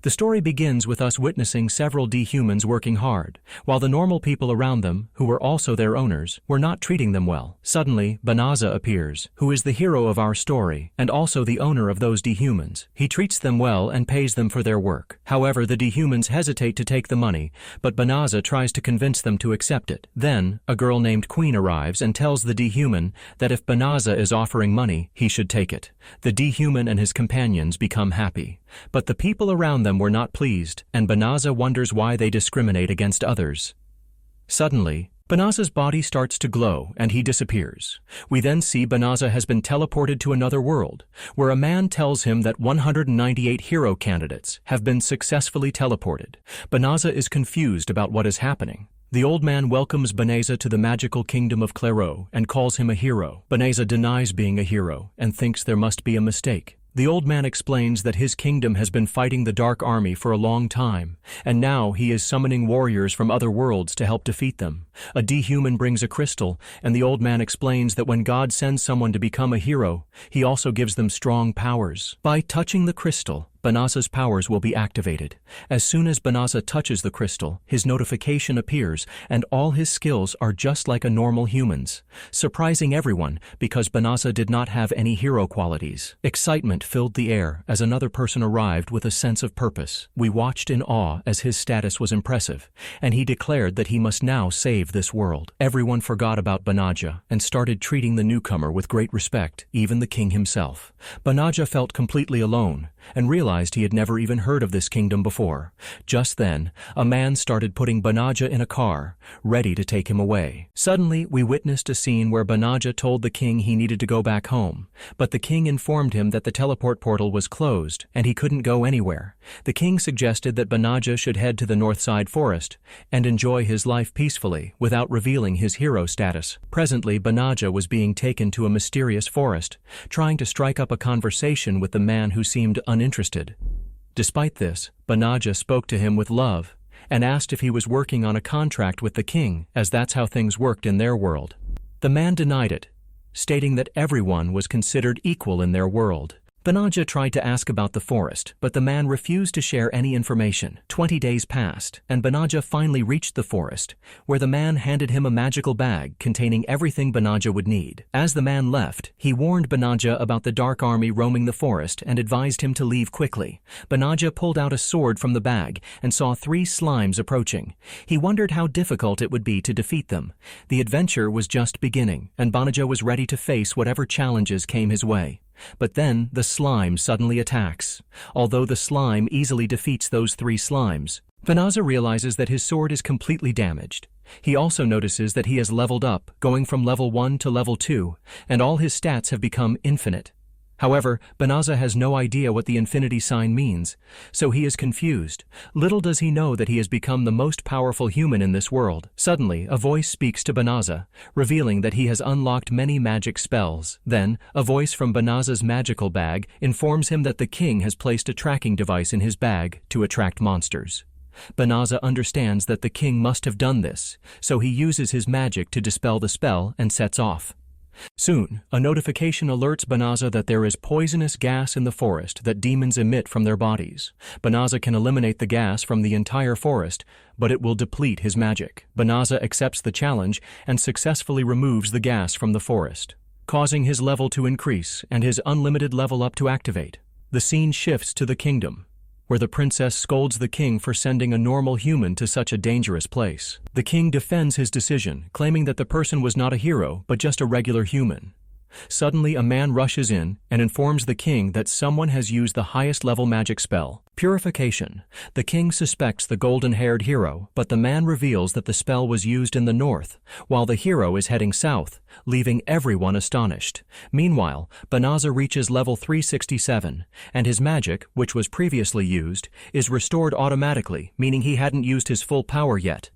The story begins with us witnessing several dehumans working hard, while the normal people around them, who were also their owners, were not treating them well. Suddenly, Banaza appears, who is the hero of our story, and also the owner of those dehumans. He treats them well and pays them for their work. However, the dehumans hesitate to take the money, but Banaza tries to convince them to accept it. Then, a girl named Queen arrives and tells the dehuman that if Banaza is offering money, he should take it. The dehuman and his companions become happy. But the people around them were not pleased, and Banaza wonders why they discriminate against others. Suddenly, Banaza's body starts to glow and he disappears. We then see Banaza has been teleported to another world, where a man tells him that 198 hero candidates have been successfully teleported. Banaza is confused about what is happening. The old man welcomes Banaza to the magical kingdom of Clairvaux and calls him a hero. Banaza denies being a hero and thinks there must be a mistake. The old man explains that his kingdom has been fighting the Dark Army for a long time, and now he is summoning warriors from other worlds to help defeat them. A dehuman brings a crystal, and the old man explains that when God sends someone to become a hero, he also gives them strong powers. By touching the crystal, Banaza's powers will be activated. As soon as Banaza touches the crystal, his notification appears, and all his skills are just like a normal human's, surprising everyone because Banaza did not have any hero qualities. Excitement filled the air as another person arrived with a sense of purpose. We watched in awe as his status was impressive, and he declared that he must now save this world. Everyone forgot about Banaja and started treating the newcomer with great respect, even the king himself. Banaja felt completely alone and realized he had never even heard of this kingdom before. Just then, a man started putting Banaja in a car, ready to take him away. Suddenly, we witnessed a scene where Banaja told the king he needed to go back home, but the king informed him that the teleport portal was closed and he couldn't go anywhere. The king suggested that Banaja should head to the Northside Forest and enjoy his life peacefully without revealing his hero status. Presently, Banaja was being taken to a mysterious forest, trying to strike up a conversation with the man who seemed uninterested. Despite this, Banaja spoke to him with love and asked if he was working on a contract with the king, as that's how things worked in their world. The man denied it, stating that everyone was considered equal in their world. Banaja tried to ask about the forest, but the man refused to share any information. 20 days passed, and Banaja finally reached the forest, where the man handed him a magical bag containing everything Banaja would need. As the man left, he warned Banaja about the Dark Army roaming the forest and advised him to leave quickly. Banaja pulled out a sword from the bag and saw 3 slimes approaching. He wondered how difficult it would be to defeat them. The adventure was just beginning, and Banaja was ready to face whatever challenges came his way. But then the slime suddenly attacks. Although the slime easily defeats those 3 slimes, Banaza realizes that his sword is completely damaged. He also notices that he has leveled up, going from level 1 to level 2, and all his stats have become infinite. However, Banaza has no idea what the infinity sign means, so he is confused. Little does he know that he has become the most powerful human in this world. Suddenly, a voice speaks to Banaza, revealing that he has unlocked many magic spells. Then, a voice from Banaza's magical bag informs him that the king has placed a tracking device in his bag to attract monsters. Banaza understands that the king must have done this, so he uses his magic to dispel the spell and sets off. Soon, a notification alerts Banaza that there is poisonous gas in the forest that demons emit from their bodies. Banaza can eliminate the gas from the entire forest, but it will deplete his magic. Banaza accepts the challenge and successfully removes the gas from the forest, causing his level to increase and his unlimited level up to activate. The scene shifts to the kingdom, where the princess scolds the king for sending a normal human to such a dangerous place. The king defends his decision, claiming that the person was not a hero, but just a regular human. Suddenly, a man rushes in and informs the king that someone has used the highest level magic spell, Purification. The king suspects the golden-haired hero, but the man reveals that the spell was used in the north, while the hero is heading south, leaving everyone astonished. Meanwhile, Banaza reaches level 367, and his magic, which was previously used, is restored automatically, meaning he hadn't used his full power yet.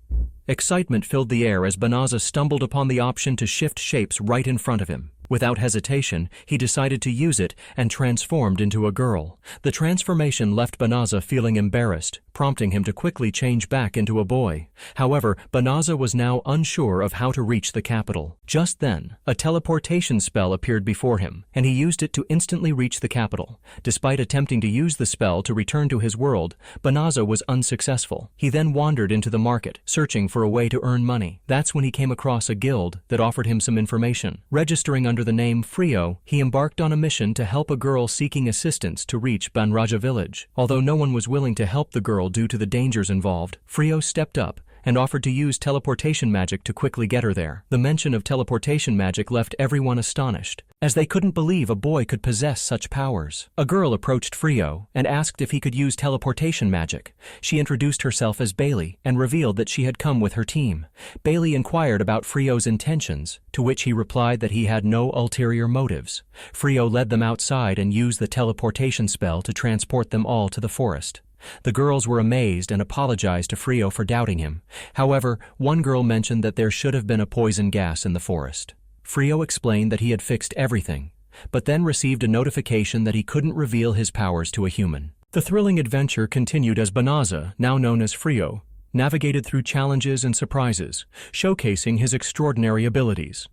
Excitement filled the air as Banaza stumbled upon the option to shift shapes right in front of him. Without hesitation, he decided to use it and transformed into a girl. The transformation left Banaza feeling embarrassed, prompting him to quickly change back into a boy. However, Banaza was now unsure of how to reach the capital. Just then, a teleportation spell appeared before him, and he used it to instantly reach the capital. Despite attempting to use the spell to return to his world, Banaza was unsuccessful. He then wandered into the market, searching for a way to earn money. That's when he came across a guild that offered him some information. Registering under the name Frio, he embarked on a mission to help a girl seeking assistance to reach Banraja village. Although no one was willing to help the girl due to the dangers involved, Frio stepped up and offered to use teleportation magic to quickly get her there. The mention of teleportation magic left everyone astonished, as they couldn't believe a boy could possess such powers. A girl approached Frio and asked if he could use teleportation magic. She introduced herself as Bailey and revealed that she had come with her team. Bailey inquired about Frio's intentions, to which he replied that he had no ulterior motives. Frio led them outside and used the teleportation spell to transport them all to the forest. The girls were amazed and apologized to Frio for doubting him. However, one girl mentioned that there should have been a poison gas in the forest. Frio explained that he had fixed everything, but then received a notification that he couldn't reveal his powers to a human. The thrilling adventure continued as Banaza, now known as Frio, navigated through challenges and surprises, showcasing his extraordinary abilities.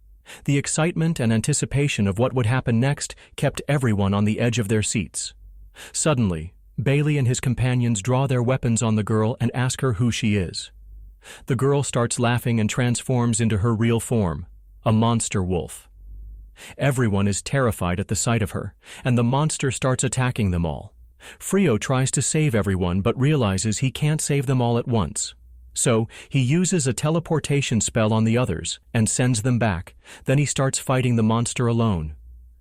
The excitement and anticipation of what would happen next kept everyone on the edge of their seats. Suddenly, Bailey and his companions draw their weapons on the girl and ask her who she is. The girl starts laughing and transforms into her real form, a monster wolf. Everyone is terrified at the sight of her, and the monster starts attacking them all. Frio tries to save everyone but realizes he can't save them all at once. So, he uses a teleportation spell on the others and sends them back. Then he starts fighting the monster alone.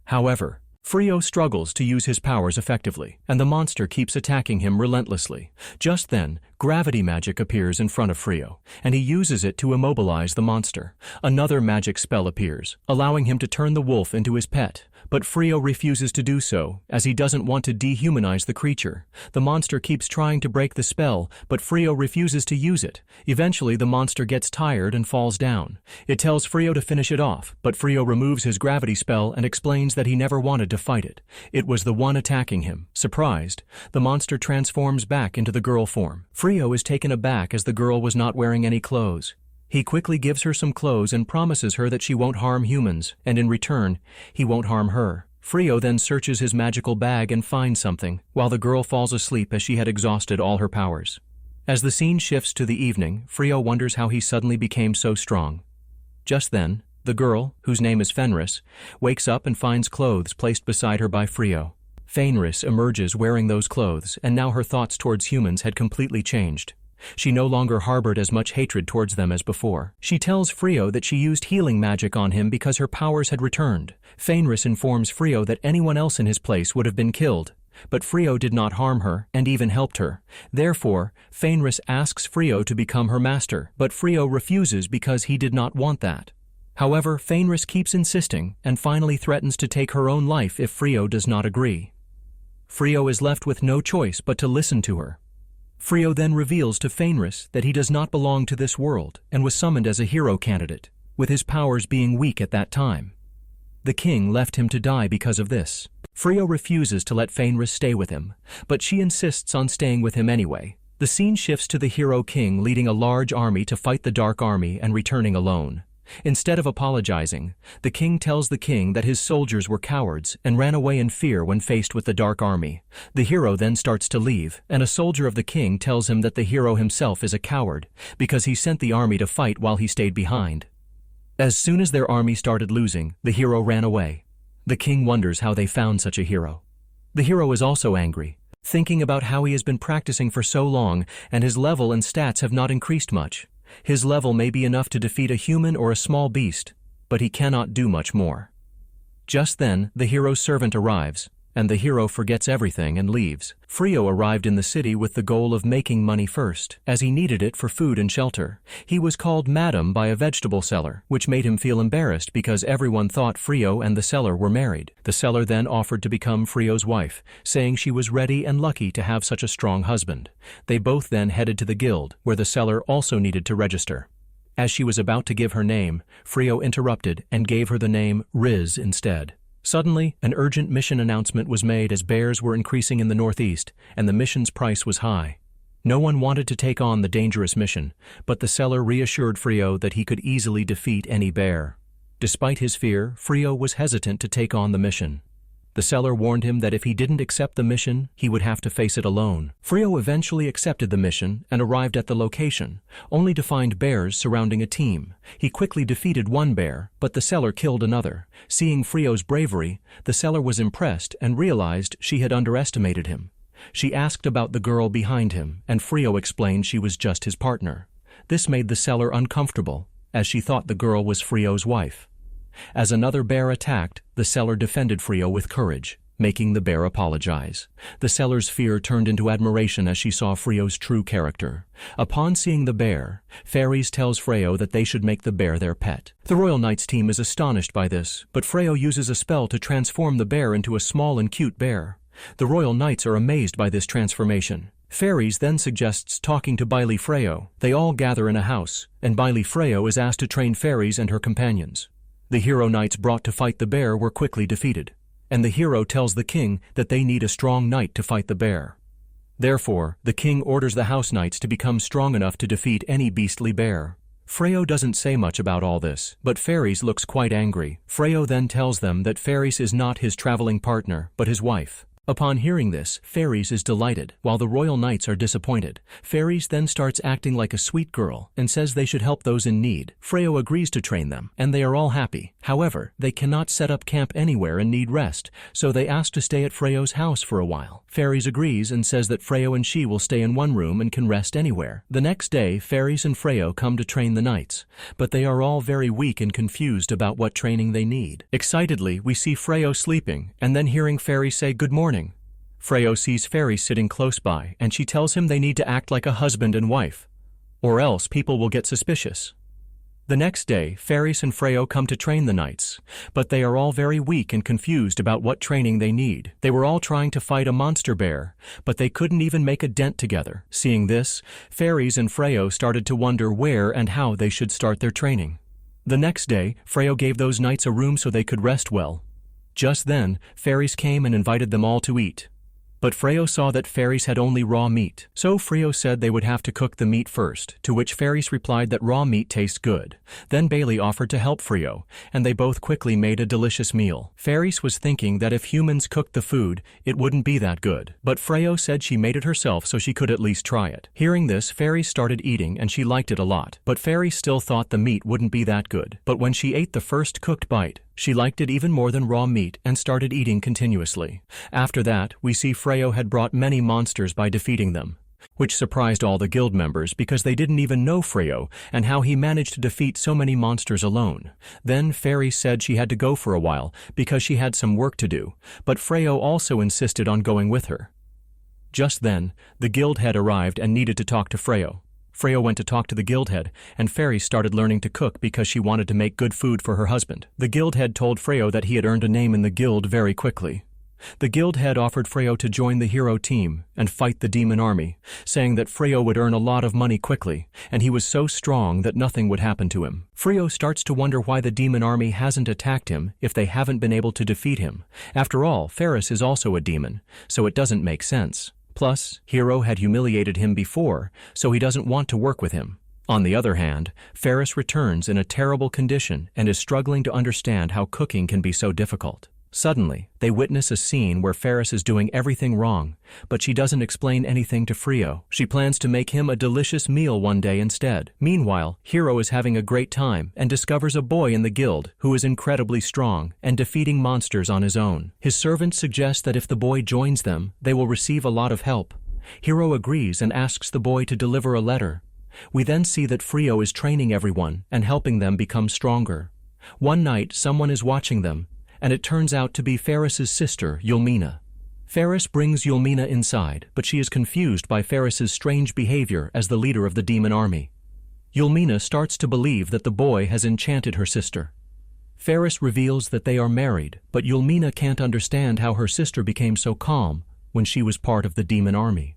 However, Frio struggles to use his powers effectively, and the monster keeps attacking him relentlessly. Just then, gravity magic appears in front of Frio, and he uses it to immobilize the monster. Another magic spell appears, allowing him to turn the wolf into his pet. But Frio refuses to do so, as he doesn't want to dehumanize the creature. The monster keeps trying to break the spell, but Frio refuses to use it. Eventually, the monster gets tired and falls down. It tells Frio to finish it off, but Frio removes his gravity spell and explains that he never wanted to fight it. It was the one attacking him. Surprised, the monster transforms back into the girl form. Frio is taken aback as the girl was not wearing any clothes. He quickly gives her some clothes and promises her that she won't harm humans, and in return, he won't harm her. Frio then searches his magical bag and finds something, while the girl falls asleep as she had exhausted all her powers. As the scene shifts to the evening, Frio wonders how he suddenly became so strong. Just then, the girl, whose name is Fenris, wakes up and finds clothes placed beside her by Frio. Fenris emerges wearing those clothes, and now her thoughts towards humans had completely changed. She no longer harbored as much hatred towards them as before. She tells Frio that she used healing magic on him because her powers had returned. Fenris informs Frio that anyone else in his place would have been killed, but Frio did not harm her and even helped her. Therefore, Fenris asks Frio to become her master, but Frio refuses because he did not want that. However, Fenris keeps insisting and finally threatens to take her own life if Frio does not agree. Frio is left with no choice but to listen to her. Frio then reveals to Fenris that he does not belong to this world and was summoned as a hero candidate, with his powers being weak at that time. The king left him to die because of this. Frio refuses to let Fenris stay with him, but she insists on staying with him anyway. The scene shifts to the hero king leading a large army to fight the Dark Army and returning alone. Instead of apologizing, the king tells the king that his soldiers were cowards and ran away in fear when faced with the Dark Army. The hero then starts to leave, and a soldier of the king tells him that the hero himself is a coward because he sent the army to fight while he stayed behind. As soon as their army started losing, the hero ran away. The king wonders how they found such a hero. The hero is also angry, thinking about how he has been practicing for so long and his level and stats have not increased much. His level may be enough to defeat a human or a small beast, but he cannot do much more. Just then, the hero's servant arrives, and the hero forgets everything and leaves. Frio arrived in the city with the goal of making money first, as he needed it for food and shelter. He was called Madam by a vegetable seller, which made him feel embarrassed because everyone thought Frio and the seller were married. The seller then offered to become Frio's wife, saying she was ready and lucky to have such a strong husband. They both then headed to the guild, where the seller also needed to register. As she was about to give her name, Frio interrupted and gave her the name Riz instead. Suddenly, an urgent mission announcement was made as bears were increasing in the northeast, and the mission's price was high. No one wanted to take on the dangerous mission, but the seller reassured Frio that he could easily defeat any bear. Despite his fear, Frio was hesitant to take on the mission. The seller warned him that if he didn't accept the mission, he would have to face it alone. Frio eventually accepted the mission and arrived at the location, only to find bears surrounding a team. He quickly defeated one bear, but the seller killed another. Seeing Frio's bravery, the seller was impressed and realized she had underestimated him. She asked about the girl behind him, and Frio explained she was just his partner. This made the seller uncomfortable, as she thought the girl was Frio's wife. As another bear attacked, the seller defended Frio with courage, making the bear apologize. The seller's fear turned into admiration as she saw Frio's true character. Upon seeing the bear, Fairies tells Frio that they should make the bear their pet. The Royal Knights team is astonished by this, but Frio uses a spell to transform the bear into a small and cute bear. The Royal Knights are amazed by this transformation. Fairies then suggests talking to Bailey Freo. They all gather in a house, and Bailey Freo is asked to train Fairies and her companions. The hero knights brought to fight the bear were quickly defeated, and the hero tells the king that they need a strong knight to fight the bear. Therefore, the king orders the house knights to become strong enough to defeat any beastly bear. Freo doesn't say much about all this, but Fairies looks quite angry. Freo then tells them that Fairies is not his traveling partner, but his wife. Upon hearing this, Fairies is delighted, while the royal knights are disappointed. Fairies then starts acting like a sweet girl and says they should help those in need. Freo agrees to train them, and they are all happy. However, they cannot set up camp anywhere and need rest, so they ask to stay at Freo's house for a while. Fairies agrees and says that Freo and she will stay in one room and can rest anywhere. The next day, Fairies and Freo come to train the knights, but they are all very weak and confused about what training they need. Excitedly, we see Freo sleeping, and then hearing Fairies say good morning. Freo sees Fairies sitting close by, and she tells him they need to act like a husband and wife, or else people will get suspicious. The next day, Fairies and Freo come to train the knights, but they are all very weak and confused about what training they need. They were all trying to fight a monster bear, but they couldn't even make a dent together. Seeing this, Fairies and Freo started to wonder where and how they should start their training. The next day, Freo gave those knights a room so they could rest well. Just then, Fairies came and invited them all to eat. But Freo saw that Fairies had only raw meat, so Freo said they would have to cook the meat first, to which Fairies replied that raw meat tastes good. Then Bailey offered to help Freo, and they both quickly made a delicious meal. Fairies was thinking that if humans cooked the food, it wouldn't be that good, but Freo said she made it herself so she could at least try it. Hearing this, Fairies started eating and she liked it a lot, but Fairies still thought the meat wouldn't be that good. But when she ate the first cooked bite, she liked it even more than raw meat and started eating continuously. After that, we see Freo had brought many monsters by defeating them, which surprised all the guild members because they didn't even know Freo and how he managed to defeat so many monsters alone. Then Fairies said she had to go for a while because she had some work to do, but Freo also insisted on going with her. Just then, the guild head arrived and needed to talk to Freo. Freo went to talk to the guild head, and Fairies started learning to cook because she wanted to make good food for her husband. The guild head told Freo that he had earned a name in the guild very quickly. The guild head offered Freo to join the hero team and fight the demon army, saying that Freo would earn a lot of money quickly, and he was so strong that nothing would happen to him. Freo starts to wonder why the demon army hasn't attacked him if they haven't been able to defeat him. After all, Ferris is also a demon, so it doesn't make sense. Plus, Hero had humiliated him before, so he doesn't want to work with him. On the other hand, Ferris returns in a terrible condition and is struggling to understand how cooking can be so difficult. Suddenly, they witness a scene where Ferris is doing everything wrong, but she doesn't explain anything to Freo. She plans to make him a delicious meal one day instead. Meanwhile, Hero is having a great time and discovers a boy in the guild who is incredibly strong and defeating monsters on his own. His servants suggest that if the boy joins them, they will receive a lot of help. Hero agrees and asks the boy to deliver a letter. We then see that Freo is training everyone and helping them become stronger. One night, someone is watching them, and it turns out to be Ferris's sister, Yulmina. Ferris brings Yulmina inside, but she is confused by Ferris's strange behavior as the leader of the demon army. Yulmina starts to believe that the boy has enchanted her sister. Ferris reveals that they are married, but Yulmina can't understand how her sister became so calm when she was part of the demon army.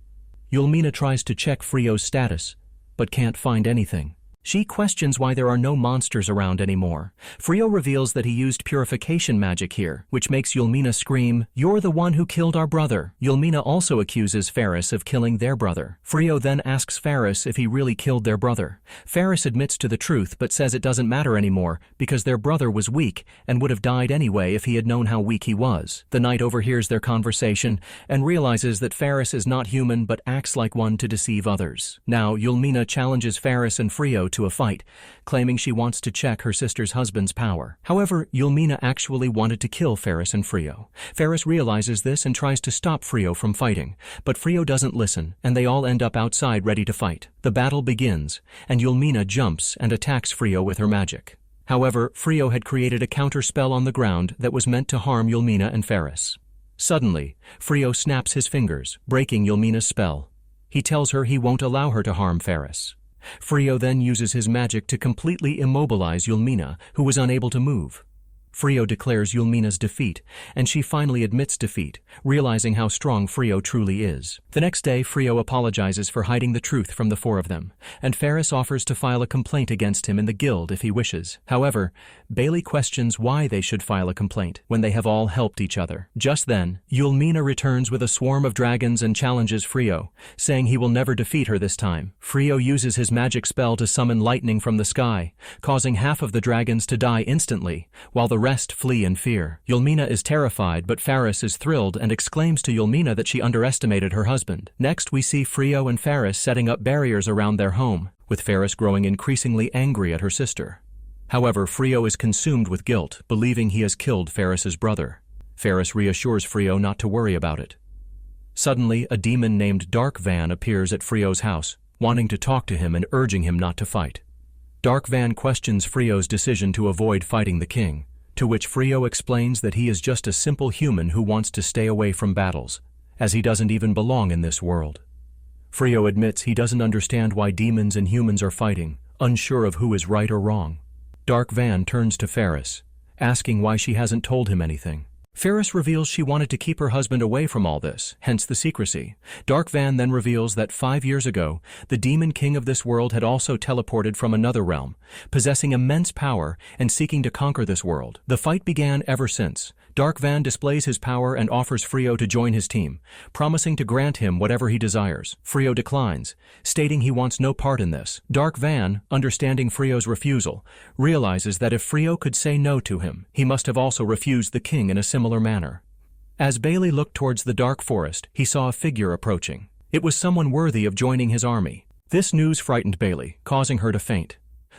Yulmina tries to check Freo's status, but can't find anything. She questions why there are no monsters around anymore. Frio reveals that he used purification magic here, which makes Yulmina scream, "You're the one who killed our brother." Yulmina also accuses Ferris of killing their brother. Frio then asks Ferris if he really killed their brother. Ferris admits to the truth but says it doesn't matter anymore because their brother was weak and would have died anyway if he had known how weak he was. The knight overhears their conversation and realizes that Ferris is not human but acts like one to deceive others. Now, Yulmina challenges Ferris and Frio to a fight, claiming she wants to check her sister's husband's power. However, Yulmina actually wanted to kill Ferris and Frio. Ferris realizes this and tries to stop Frio from fighting, but Frio doesn't listen, and they all end up outside ready to fight. The battle begins, and Yulmina jumps and attacks Frio with her magic. However, Frio had created a counter spell on the ground that was meant to harm Yulmina and Ferris. Suddenly, Frio snaps his fingers, breaking Yulmina's spell. He tells her he won't allow her to harm Ferris. Frio then uses his magic to completely immobilize Yulmina, who was unable to move. Frio declares Yulmina's defeat, and she finally admits defeat, realizing how strong Frio truly is. The next day, Frio apologizes for hiding the truth from the four of them, and Ferris offers to file a complaint against him in the guild if he wishes. However, Bailey questions why they should file a complaint when they have all helped each other. Just then, Yulmina returns with a swarm of dragons and challenges Frio, saying he will never defeat her this time. Frio uses his magic spell to summon lightning from the sky, causing half of the dragons to die instantly, while the rest flee in fear. Yulmina is terrified, but Ferris is thrilled and exclaims to Yulmina that she underestimated her husband. Next, we see Frio and Ferris setting up barriers around their home, with Ferris growing increasingly angry at her sister. However, Frio is consumed with guilt, believing he has killed Ferris's brother. Ferris reassures Frio not to worry about it. Suddenly, a demon named Dark Van appears at Frio's house, wanting to talk to him and urging him not to fight. Dark Van questions Frio's decision to avoid fighting the king, to which Frio explains that he is just a simple human who wants to stay away from battles, as he doesn't even belong in this world. Frio admits he doesn't understand why demons and humans are fighting, unsure of who is right or wrong. Dark Van turns to Ferris, asking why she hasn't told him anything. Ferris reveals she wanted to keep her husband away from all this, hence the secrecy. Dark Van then reveals that 5 years ago, the demon king of this world had also teleported from another realm, possessing immense power and seeking to conquer this world. The fight began ever since. Dark Van displays his power and offers Frio to join his team, promising to grant him whatever he desires. Frio declines, stating he wants no part in this. Dark Van, understanding Frio's refusal, realizes that if Frio could say no to him, he must have also refused the king in a similar manner. As Bailey looked towards the dark forest, he saw a figure approaching. It was someone worthy of joining his army. This news frightened Bailey, causing her to faint.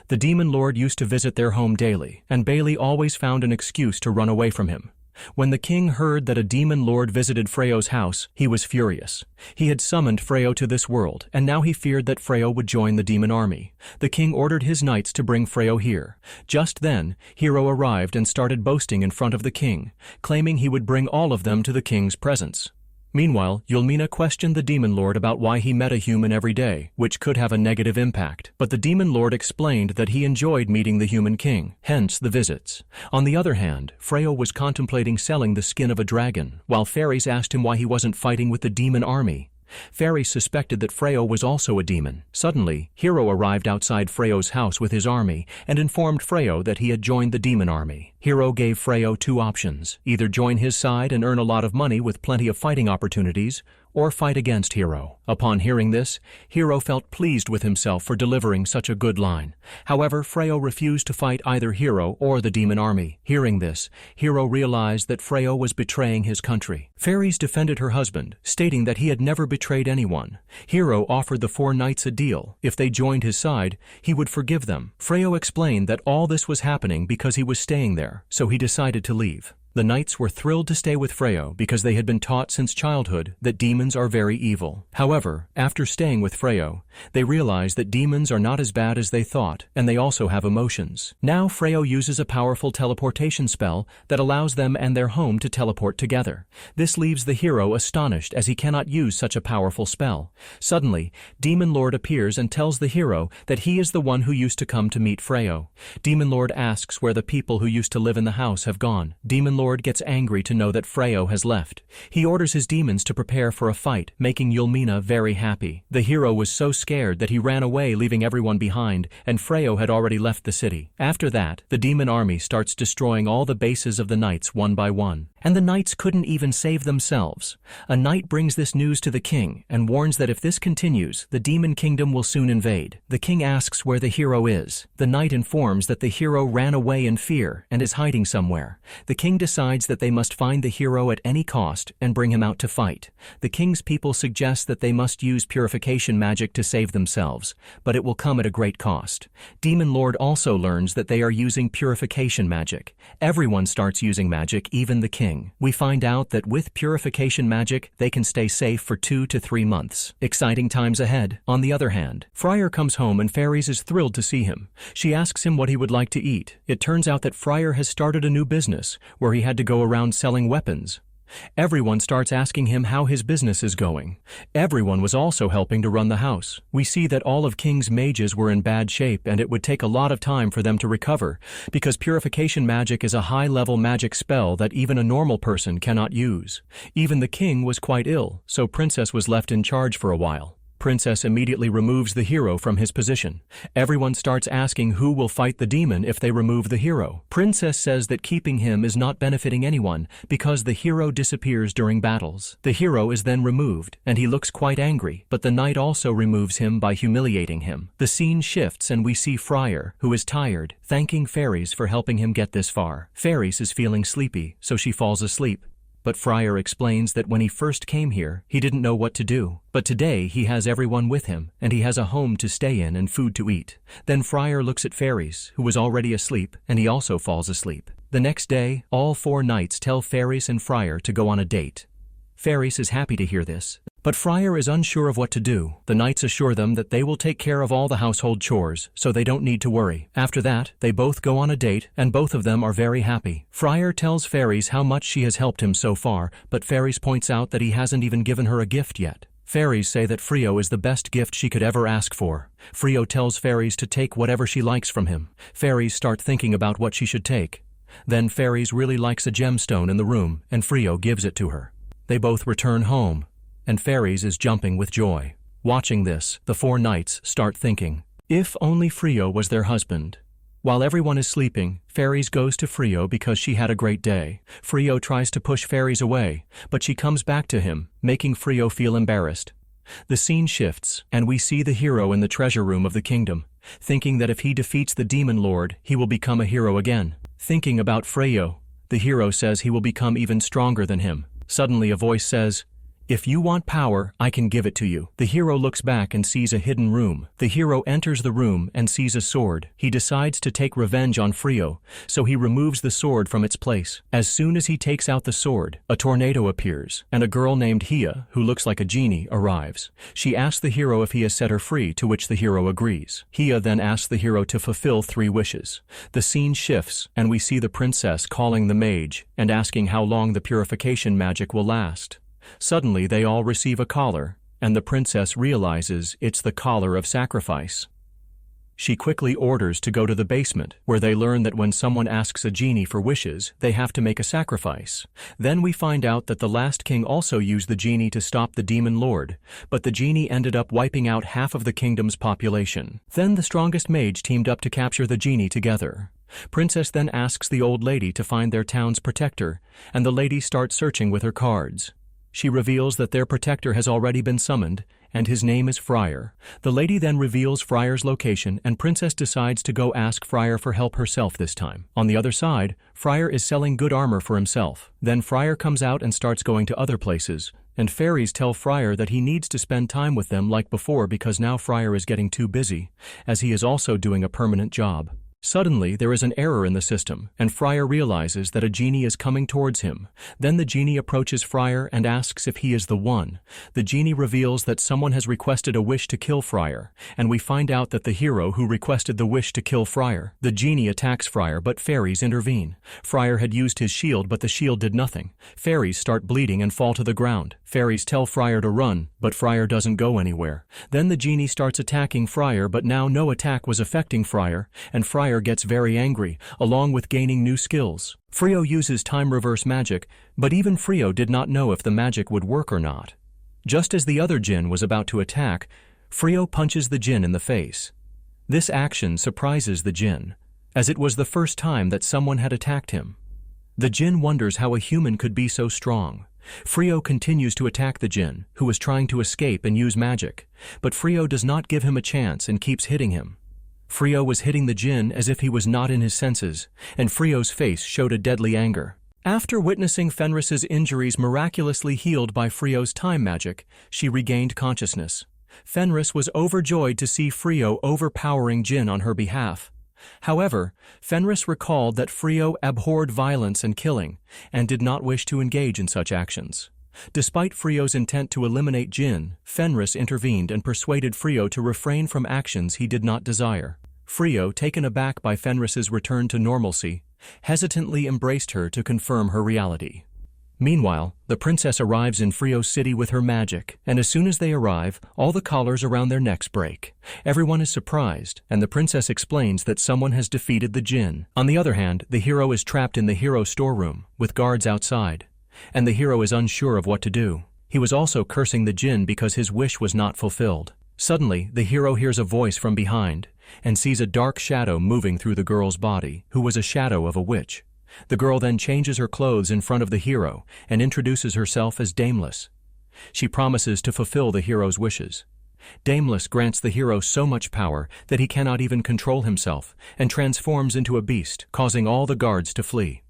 The demon lord used to visit their home daily, and Bailey always found an excuse to run away from him. When the king heard that a demon lord visited Freyo's house, he was furious. He had summoned Freyo to this world, and now he feared that Freyo would join the demon army. The king ordered his knights to bring Freyo here. Just then, Hero arrived and started boasting in front of the king, claiming he would bring all of them to the king's presence. Meanwhile, Yulmina questioned the demon lord about why he met a human every day, which could have a negative impact. But the demon lord explained that he enjoyed meeting the human king, hence the visits. On the other hand, Freyo was contemplating selling the skin of a dragon, while fairies asked him why he wasn't fighting with the demon army. Fairies suspected that Freyo was also a demon. Suddenly, Hero arrived outside Freyo's house with his army and informed Freyo that he had joined the demon army. Hero gave Freyo two options: either join his side and earn a lot of money with plenty of fighting opportunities, or fight against Hero. Upon hearing this, Hero felt pleased with himself for delivering such a good line. However, Freyo refused to fight either Hero or the demon army. Hearing this, Hero realized that Freyo was betraying his country. Fairies defended her husband, stating that he had never betrayed anyone. Hero offered the four knights a deal. If they joined his side, he would forgive them. Freyo explained that all this was happening because he was staying there, so he decided to leave. The knights were thrilled to stay with Freyo because they had been taught since childhood that demons are very evil. However, after staying with Freyo, they realized that demons are not as bad as they thought, and they also have emotions. Now Freyo uses a powerful teleportation spell that allows them and their home to teleport together. This leaves the hero astonished as he cannot use such a powerful spell. Suddenly, Demon Lord appears and tells the hero that he is the one who used to come to meet Freyo. Demon Lord asks where the people who used to live in the house have gone. Demon Lord Lord gets angry to know that Freo has left. He orders his demons to prepare for a fight, making Ylmina very happy. The hero was so scared that he ran away, leaving everyone behind, and Freo had already left the city. After that, the demon army starts destroying all the bases of the knights one by one. And the knights couldn't even save themselves. A knight brings this news to the king and warns that if this continues, the demon kingdom will soon invade. The king asks where the hero is. The knight informs that the hero ran away in fear and is hiding somewhere. The king decides that they must find the hero at any cost and bring him out to fight. The king's people suggest that they must use purification magic to save themselves, but it will come at a great cost. Demon Lord also learns that they are using purification magic. Everyone starts using magic, even the king. We find out that with purification magic, they can stay safe for 2 to 3 months. Exciting times ahead. On the other hand, Friar comes home and Fairies is thrilled to see him. She asks him what he would like to eat. It turns out that Friar has started a new business where he had to go around selling weapons. Everyone starts asking him how his business is going. Everyone was also helping to run the house. We see that all of King's mages were in bad shape and it would take a lot of time for them to recover, because purification magic is a high-level magic spell that even a normal person cannot use. Even the king was quite ill, so Princess was left in charge for a while. Princess immediately removes the hero from his position. Everyone starts asking who will fight the demon if they remove the hero. Princess says that keeping him is not benefiting anyone because the hero disappears during battles. The hero is then removed, and he looks quite angry, but the knight also removes him by humiliating him. The scene shifts and we see Friar, who is tired, thanking Fairies for helping him get this far. Fairies is feeling sleepy, so she falls asleep. But Friar explains that when he first came here, he didn't know what to do. But today he has everyone with him, and he has a home to stay in and food to eat. Then Friar looks at Fairies, who was already asleep, and he also falls asleep. The next day, all 4 knights tell Fairies and Friar to go on a date. Fairies is happy to hear this, but Friar is unsure of what to do. The knights assure them that they will take care of all the household chores, so they don't need to worry. After that, they both go on a date, and both of them are very happy. Friar tells Fairies how much she has helped him so far, but Fairies points out that he hasn't even given her a gift yet. Fairies say that Freo is the best gift she could ever ask for. Freo tells Fairies to take whatever she likes from him. Fairies start thinking about what she should take. Then Fairies really likes a gemstone in the room, and Freo gives it to her. They both return home, and Fairies is jumping with joy. Watching this, the 4 knights start thinking, if only Freo was their husband. While everyone is sleeping, Fairies goes to Freo because she had a great day. Freo tries to push Fairies away, but she comes back to him, making Freo feel embarrassed. The scene shifts, and we see the hero in the treasure room of the kingdom, thinking that if he defeats the demon lord, he will become a hero again. Thinking about Freo, the hero says he will become even stronger than him. Suddenly a voice says, "If you want power, I can give it to you." The hero looks back and sees a hidden room. The hero enters the room and sees a sword. He decides to take revenge on Freo, so he removes the sword from its place. As soon as he takes out the sword, a tornado appears, and a girl named Hia, who looks like a genie, arrives. She asks the hero if he has set her free, to which the hero agrees. Hia then asks the hero to fulfill 3 wishes. The scene shifts, and we see the princess calling the mage and asking how long the purification magic will last. Suddenly they all receive a collar, and the princess realizes it's the collar of sacrifice. She quickly orders to go to the basement, where they learn that when someone asks a genie for wishes, they have to make a sacrifice. Then we find out that the last king also used the genie to stop the demon lord, but the genie ended up wiping out half of the kingdom's population. Then the strongest mage teamed up to capture the genie together. Princess then asks the old lady to find their town's protector, and the lady starts searching with her cards. She reveals that their protector has already been summoned, and his name is Friar. The lady then reveals Friar's location, and Princess decides to go ask Friar for help herself this time. On the other side, Friar is selling good armor for himself. Then Friar comes out and starts going to other places, and fairies tell Friar that he needs to spend time with them like before because now Friar is getting too busy, as he is also doing a permanent job. Suddenly, there is an error in the system, and Friar realizes that a genie is coming towards him. Then the genie approaches Friar and asks if he is the one. The genie reveals that someone has requested a wish to kill Friar, and we find out that the hero who requested the wish to kill Friar. The genie attacks Friar, but fairies intervene. Friar had used his shield, but the shield did nothing. Fairies start bleeding and fall to the ground. Fairies tell Friar to run, but Friar doesn't go anywhere. Then the genie starts attacking Friar, but now no attack was affecting Friar, and Friar Fire gets very angry, along with gaining new skills. Frio uses time reverse magic, but even Frio did not know if the magic would work or not. Just as the other Jinn was about to attack, Frio punches the Jinn in the face. This action surprises the Jinn, as it was the first time that someone had attacked him. The Jinn wonders how a human could be so strong. Frio continues to attack the Jinn, who is trying to escape and use magic, but Frio does not give him a chance and keeps hitting him. Frio was hitting the Jinn as if he was not in his senses, and Frio's face showed a deadly anger. After witnessing Fenris's injuries miraculously healed by Frio's time magic, she regained consciousness. Fenris was overjoyed to see Frio overpowering Jinn on her behalf. However, Fenris recalled that Frio abhorred violence and killing, and did not wish to engage in such actions. Despite Frio's intent to eliminate Jinn, Fenris intervened and persuaded Frio to refrain from actions he did not desire. Frio, taken aback by Fenris's return to normalcy, hesitantly embraced her to confirm her reality. Meanwhile, the princess arrives in Frio's city with her magic, and as soon as they arrive, all the collars around their necks break. Everyone is surprised, and the princess explains that someone has defeated the Jinn. On the other hand, the hero is trapped in the hero storeroom, with guards outside, and the hero is unsure of what to do. He was also cursing the Jinn because his wish was not fulfilled. Suddenly, the hero hears a voice from behind, and sees a dark shadow moving through the girl's body, who was a shadow of a witch. The girl then changes her clothes in front of the hero and introduces herself as Dameless. She promises to fulfill the hero's wishes. Dameless grants the hero so much power that he cannot even control himself and transforms into a beast, causing all the guards to flee.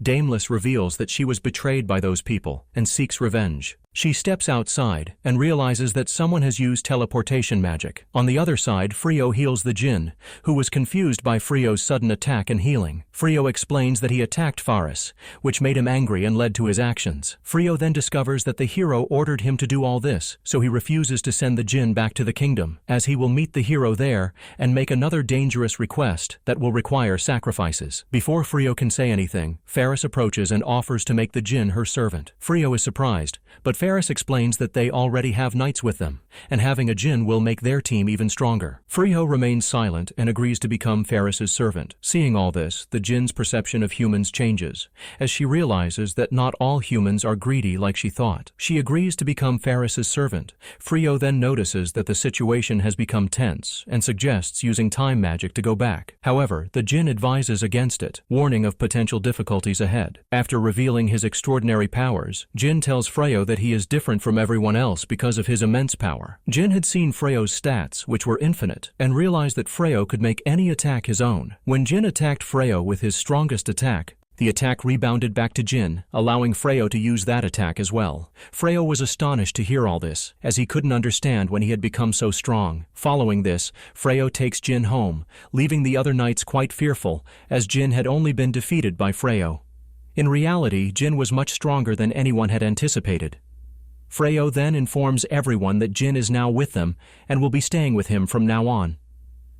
Dameless reveals that she was betrayed by those people and seeks revenge. She steps outside and realizes that someone has used teleportation magic. On the other side, Frio heals the Jinn, who was confused by Frio's sudden attack and healing. Frio explains that he attacked Faris, which made him angry and led to his actions. Frio then discovers that the hero ordered him to do all this, so he refuses to send the Jinn back to the kingdom, as he will meet the hero there and make another dangerous request that will require sacrifices. Before Frio can say anything, Faris approaches and offers to make the Jinn her servant. Frio is surprised, but Faris explains that they already have knights with them, and having a Jinn will make their team even stronger. Frio remains silent and agrees to become Faris's servant. Seeing all this, the Jinn's perception of humans changes, as she realizes that not all humans are greedy like she thought. She agrees to become Faris's servant. Frio then notices that the situation has become tense and suggests using time magic to go back. However, the Jinn advises against it, warning of potential difficulties ahead. After revealing his extraordinary powers, Jinn tells Frio that he is different from everyone else because of his immense power. Jinn had seen Freyo's stats, which were infinite, and realized that Freyo could make any attack his own. When Jinn attacked Freyo with his strongest attack, the attack rebounded back to Jinn, allowing Freyo to use that attack as well. Freyo was astonished to hear all this, as he couldn't understand when he had become so strong. Following this, Freyo takes Jinn home, leaving the other knights quite fearful, as Jinn had only been defeated by Freyo. In reality, Jinn was much stronger than anyone had anticipated. Freyo then informs everyone that Jinn is now with them and will be staying with him from now on.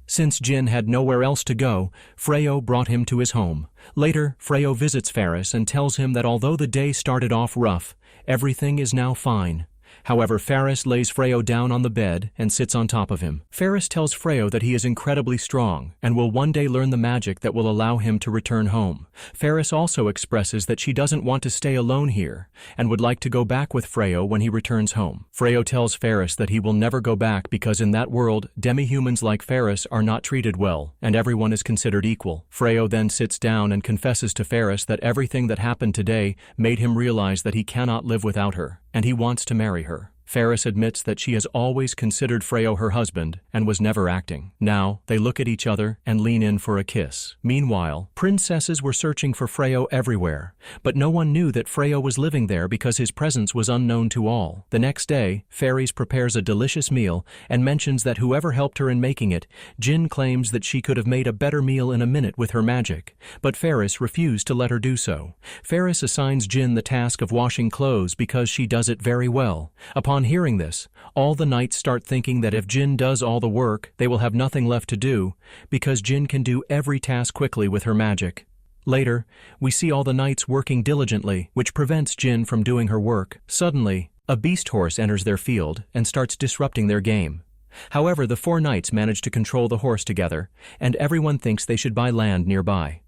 Since Jinn had nowhere else to go, Freyo brought him to his home. Later, Freyo visits Faris and tells him that although the day started off rough, everything is now fine. However, Faris lays Freyo down on the bed and sits on top of him. Faris tells Freyo that he is incredibly strong and will one day learn the magic that will allow him to return home. Faris also expresses that she doesn't want to stay alone here and would like to go back with Freyo when he returns home. Freyo tells Faris that he will never go back because in that world, demi-humans like Faris are not treated well and everyone is considered equal. Freyo then sits down and confesses to Faris that everything that happened today made him realize that he cannot live without her, and he wants to marry her. Faris admits that she has always considered Freyo her husband and was never acting. Now, they look at each other and lean in for a kiss. Meanwhile, princesses were searching for Freyo everywhere, but no one knew that Freyo was living there because his presence was unknown to all. The next day, Faris prepares a delicious meal and mentions that whoever helped her in making it, Jinn claims that she could have made a better meal in a minute with her magic, but Faris refused to let her do so. Faris assigns Jinn the task of washing clothes because she does it very well. Upon hearing this, all the knights start thinking that if Jinn does all the work, they will have nothing left to do, because Jinn can do every task quickly with her magic. Later, we see all the knights working diligently, which prevents Jinn from doing her work. Suddenly, a beast horse enters their field and starts disrupting their game. However, the four knights manage to control the horse together, and everyone thinks they should buy land nearby.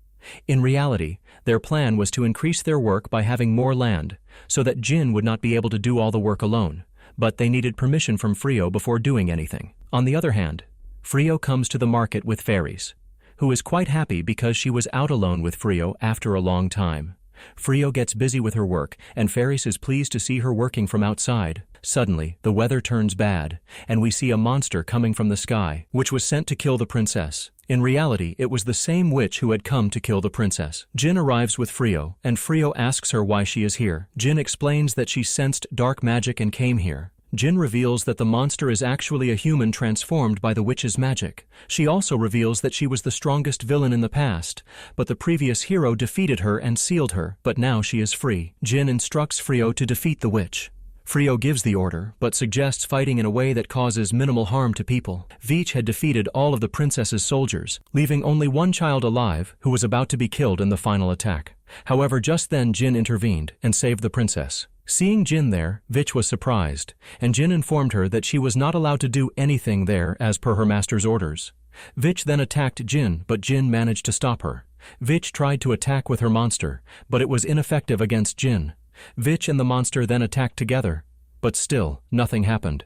In reality, their plan was to increase their work by having more land, so that Jin would not be able to do all the work alone, but they needed permission from Frio before doing anything. On the other hand, Frio comes to the market with Fairies, who is quite happy because she was out alone with Frio after a long time. Frio gets busy with her work, and Fairies is pleased to see her working from outside. Suddenly, the weather turns bad, and we see a monster coming from the sky, which was sent to kill the princess. In reality, it was the same witch who had come to kill the princess. Jin arrives with Frio, and Frio asks her why she is here. Jin explains that she sensed dark magic and came here. Jin reveals that the monster is actually a human transformed by the witch's magic. She also reveals that she was the strongest villain in the past, but the previous hero defeated her and sealed her, but now she is free. Jin instructs Frio to defeat the witch. Frio gives the order, but suggests fighting in a way that causes minimal harm to people. Veach had defeated all of the princess's soldiers, leaving only one child alive who was about to be killed in the final attack. However, just then Jin intervened and saved the princess. Seeing Jin there, Veach was surprised, and Jin informed her that she was not allowed to do anything there as per her master's orders. Veach then attacked Jin, but Jin managed to stop her. Veach tried to attack with her monster, but it was ineffective against Jin. Veach and the monster then attacked together, but still, nothing happened.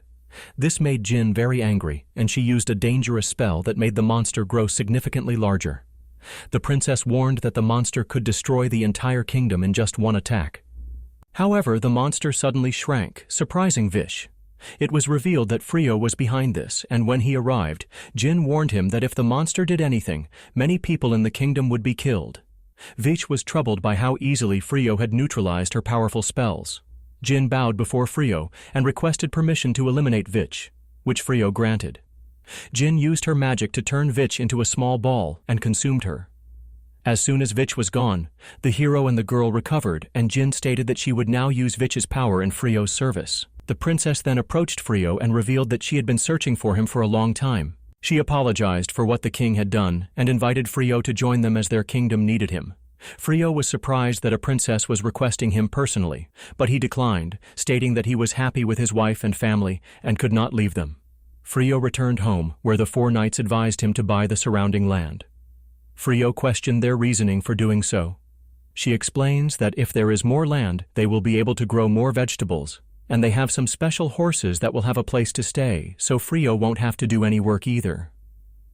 This made Jin very angry, and she used a dangerous spell that made the monster grow significantly larger. The princess warned that the monster could destroy the entire kingdom in just one attack. However, the monster suddenly shrank, surprising Veach. It was revealed that Frio was behind this, and when he arrived, Jin warned him that if the monster did anything, many people in the kingdom would be killed. Veach was troubled by how easily Frio had neutralized her powerful spells. Jin bowed before Frio and requested permission to eliminate Veach, which Frio granted. Jin used her magic to turn Veach into a small ball and consumed her. As soon as Veach was gone, the hero and the girl recovered, and Jin stated that she would now use Veach's power in Frio's service. The princess then approached Frio and revealed that she had been searching for him for a long time. She apologized for what the king had done and invited Frio to join them as their kingdom needed him. Frio was surprised that a princess was requesting him personally, but he declined, stating that he was happy with his wife and family and could not leave them. Frio returned home, where the four knights advised him to buy the surrounding land. Frio questioned their reasoning for doing so. She explains that if there is more land, they will be able to grow more vegetables, and they have some special horses that will have a place to stay, so Frio won't have to do any work either.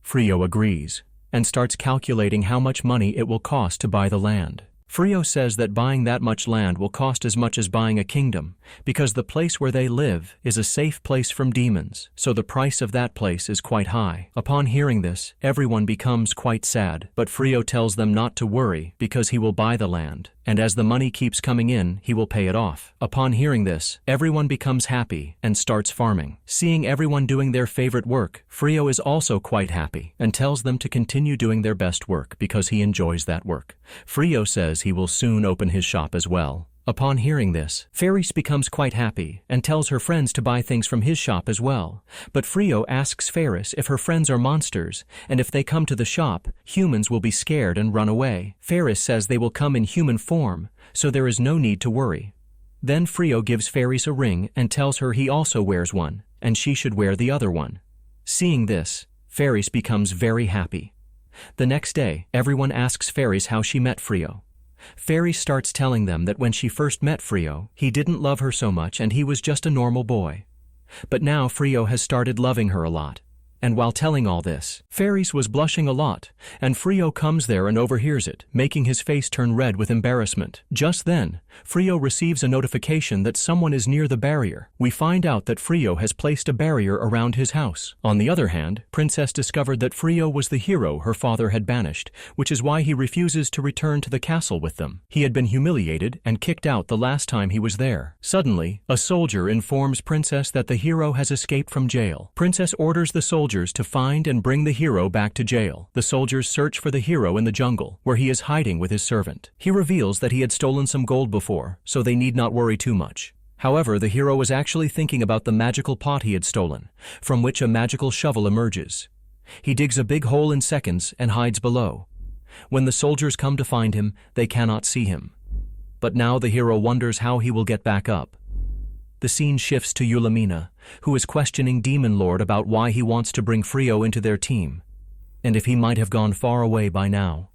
Frio agrees, and starts calculating how much money it will cost to buy the land. Frio says that buying that much land will cost as much as buying a kingdom, because the place where they live is a safe place from demons, so the price of that place is quite high. Upon hearing this, everyone becomes quite sad, but Frio tells them not to worry because he will buy the land, and as the money keeps coming in, he will pay it off. Upon hearing this, everyone becomes happy and starts farming. Seeing everyone doing their favorite work, Frio is also quite happy and tells them to continue doing their best work because he enjoys that work. Frio says he will soon open his shop as well. Upon hearing this, Fairies becomes quite happy and tells her friends to buy things from his shop as well. But Frio asks Fairies if her friends are monsters, and if they come to the shop, humans will be scared and run away. Fairies says they will come in human form, so there is no need to worry. Then Frio gives Fairies a ring and tells her he also wears one, and she should wear the other one. Seeing this, Fairies becomes very happy. The next day, everyone asks Fairies how she met Frio. Fairies starts telling them that when she first met Frio, he didn't love her so much and he was just a normal boy. But now Frio has started loving her a lot. And while telling all this, Fairies was blushing a lot, and Frio comes there and overhears it, making his face turn red with embarrassment. Just then, Frio receives a notification that someone is near the barrier. We find out that Frio has placed a barrier around his house. On the other hand, Princess discovered that Frio was the hero her father had banished, which is why he refuses to return to the castle with them. He had been humiliated and kicked out the last time he was there. Suddenly, a soldier informs Princess that the hero has escaped from jail. Princess orders the soldiers to find and bring the hero back to jail. The soldiers search for the hero in the jungle, where he is hiding with his servant. He reveals that he had stolen some gold before, so they need not worry too much. However, the hero was actually thinking about the magical pot he had stolen, from which a magical shovel emerges. He digs a big hole in seconds and hides below. When the soldiers come to find him, they cannot see him. But now the hero wonders how he will get back up. the scene shifts to Eulemina, who is questioning Demon Lord about why he wants to bring Frio into their team, and if he might have gone far away by now.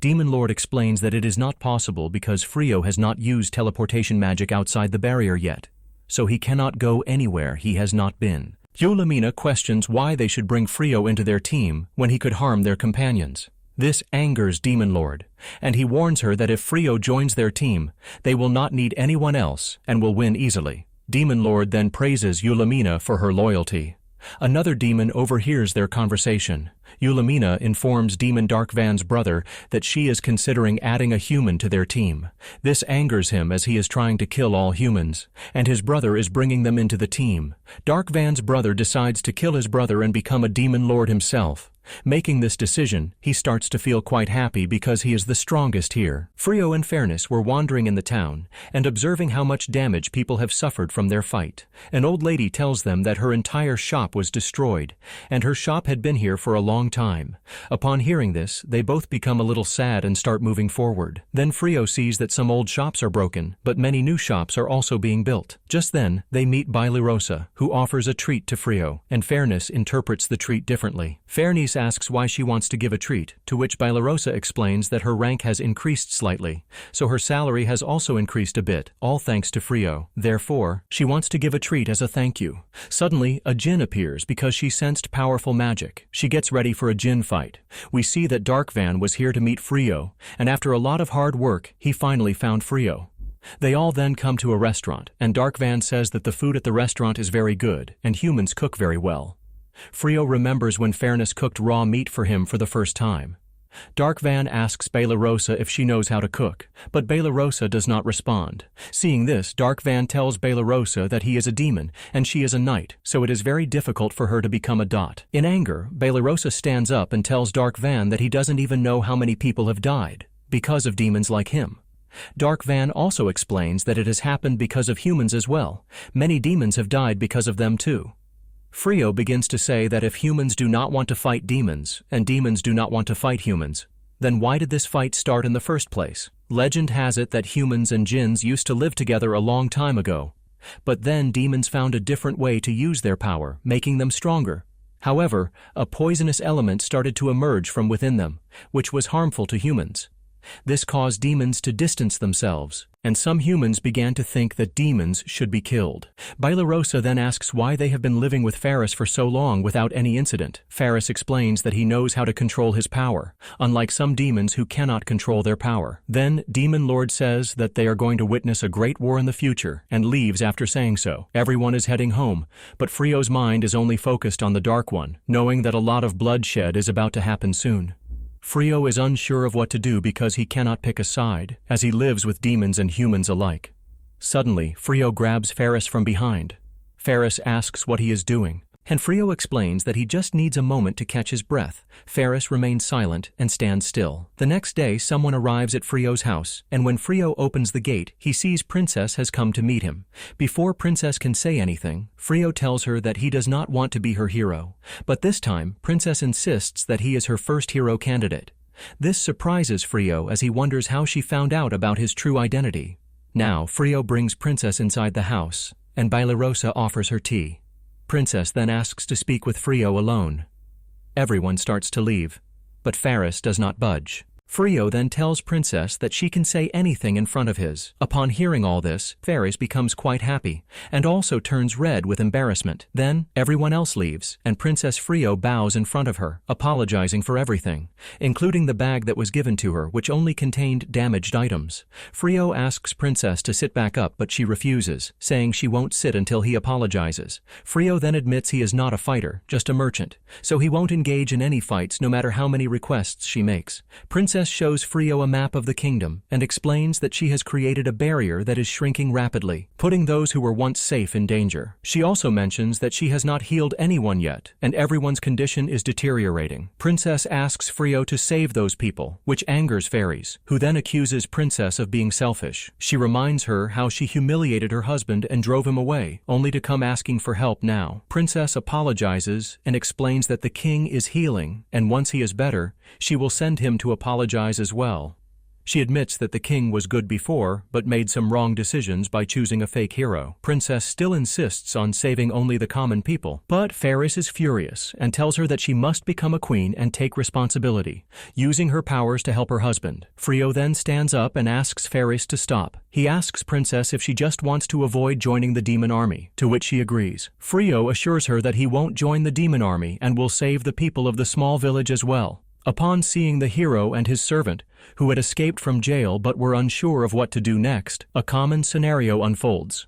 Demon Lord explains that it is not possible because Frio has not used teleportation magic outside the barrier yet, so he cannot go anywhere he has not been. Eulemina questions why they should bring Frio into their team when he could harm their companions. This angers Demon Lord, and he warns her that if Frio joins their team, they will not need anyone else and will win easily. Demon Lord then praises Eulemina for her loyalty. Another demon overhears their conversation. Eulemina informs Demon Darkvan's brother that she is considering adding a human to their team. This angers him as he is trying to kill all humans, and his brother is bringing them into the team. Darkvan's brother decides to kill his brother and become a Demon Lord himself. Making this decision, he starts to feel quite happy because he is the strongest here. Frio and Fairness were wandering in the town and observing how much damage people have suffered from their fight. An old lady tells them that her entire shop was destroyed, and her shop had been here for a long time. Upon hearing this, they both become a little sad and start moving forward. Then Frio sees that some old shops are broken, but many new shops are also being built. Just then, they meet Bilarosa, who offers a treat to Frio, and Fairness interprets the treat differently. Fairness asks why she wants to give a treat, to which Bilarosa explains that her rank has increased slightly, so her salary has also increased a bit, all thanks to Frio. Therefore, she wants to give a treat as a thank you. Suddenly, a djinn appears because she sensed powerful magic. She gets ready for a djinn fight. We see that Darkvan was here to meet Frio, and after a lot of hard work, he finally found Frio. They all then come to a restaurant, and Darkvan says that the food at the restaurant is very good, and humans cook very well. Frio remembers when Fairness cooked raw meat for him for the first time. Darkvan asks Bilarosa if she knows how to cook, but Bilarosa does not respond. Seeing this, Darkvan tells Bilarosa that he is a demon and she is a knight, so it is very difficult for her to become a dot. In anger, Bilarosa stands up and tells Darkvan that he doesn't even know how many people have died because of demons like him. Darkvan also explains that it has happened because of humans as well. Many demons have died because of them too. Frio begins to say that if humans do not want to fight demons, and demons do not want to fight humans, then why did this fight start in the first place? Legend has it that humans and jinns used to live together a long time ago, but then demons found a different way to use their power, making them stronger. However, a poisonous element started to emerge from within them, which was harmful to humans. This caused demons to distance themselves, and some humans began to think that demons should be killed. Bilarosa then asks why they have been living with Faris for so long without any incident. Faris explains that he knows how to control his power, unlike some demons who cannot control their power. Then, Demon Lord says that they are going to witness a great war in the future, and leaves after saying so. Everyone is heading home, but Frio's mind is only focused on the Dark One, knowing that a lot of bloodshed is about to happen soon. Frio is unsure of what to do because he cannot pick a side, as he lives with demons and humans alike. Suddenly, Frio grabs Faris from behind. Faris asks what he is doing, and Frio explains that he just needs a moment to catch his breath. Faris remains silent and stands still. The next day, someone arrives at Frio's house, and when Frio opens the gate, he sees Princess has come to meet him. Before Princess can say anything, Frio tells her that he does not want to be her hero. But this time, Princess insists that he is her first hero candidate. This surprises Frio as he wonders how she found out about his true identity. Now, Frio brings Princess inside the house, and Bilarosa offers her tea. Princess then asks to speak with Frio alone. Everyone starts to leave, but Faris does not budge. Frio then tells Princess that she can say anything in front of his. Upon hearing all this, Faris becomes quite happy, and also turns red with embarrassment. Then, everyone else leaves, and Princess Frio bows in front of her, apologizing for everything, including the bag that was given to her, which only contained damaged items. Frio asks Princess to sit back up, but she refuses, saying she won't sit until he apologizes. Frio then admits he is not a fighter, just a merchant, so he won't engage in any fights no matter how many requests she makes. Princess shows Frio a map of the kingdom and explains that she has created a barrier that is shrinking rapidly, putting those who were once safe in danger. She also mentions that she has not healed anyone yet, and everyone's condition is deteriorating. Princess asks Frio to save those people, which angers fairies, who then accuses Princess of being selfish. She reminds her how she humiliated her husband and drove him away, only to come asking for help now. Princess apologizes and explains that the king is healing, and once he is better, she will send him to apologize as well. She admits that the king was good before, but made some wrong decisions by choosing a fake hero. Princess still insists on saving only the common people, but Pharis is furious and tells her that she must become a queen and take responsibility, using her powers to help her husband. Frio then stands up and asks Pharis to stop. He asks Princess if she just wants to avoid joining the demon army, to which she agrees. Frio assures her that he won't join the demon army and will save the people of the small village as well. Upon seeing the hero and his servant, who had escaped from jail but were unsure of what to do next, a common scenario unfolds.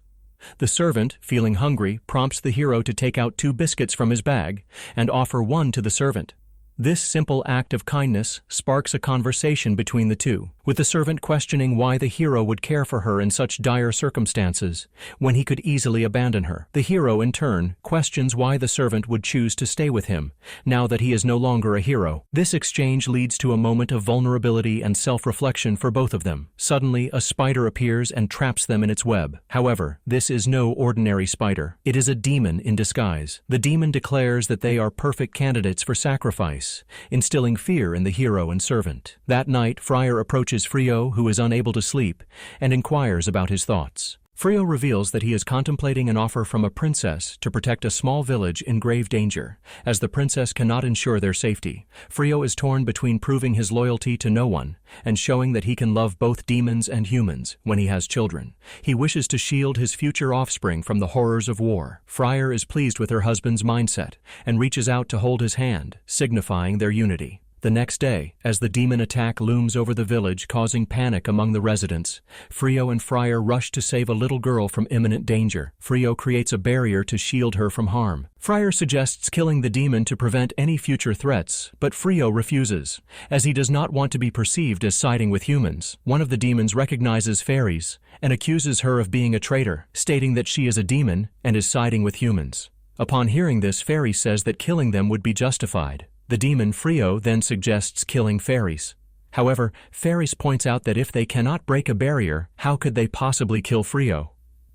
The servant, feeling hungry, prompts the hero to take out 2 biscuits from his bag and offer one to the servant. This simple act of kindness sparks a conversation between the two, with the servant questioning why the hero would care for her in such dire circumstances when he could easily abandon her. The hero, in turn, questions why the servant would choose to stay with him, now that he is no longer a hero. This exchange leads to a moment of vulnerability and self-reflection for both of them. Suddenly, a spider appears and traps them in its web. However, this is no ordinary spider. It is a demon in disguise. The demon declares that they are perfect candidates for sacrifice, instilling fear in the hero and servant. That night, Friar approaches Frio, who is unable to sleep, and inquires about his thoughts. Frio reveals that he is contemplating an offer from a princess to protect a small village in grave danger, as the princess cannot ensure their safety. Frio is torn between proving his loyalty to no one and showing that he can love both demons and humans when he has children. He wishes to shield his future offspring from the horrors of war. Friar is pleased with her husband's mindset and reaches out to hold his hand, signifying their unity. The next day, as the demon attack looms over the village, causing panic among the residents, Frio and Friar rush to save a little girl from imminent danger. Frio creates a barrier to shield her from harm. Friar suggests killing the demon to prevent any future threats, but Frio refuses, as he does not want to be perceived as siding with humans. One of the demons recognizes Pharis and accuses her of being a traitor, stating that she is a demon and is siding with humans. Upon hearing this, Pharis says that killing them would be justified. The demon Frio then suggests killing Pharis. However, Pharis points out that if they cannot break a barrier, how could they possibly kill Frio?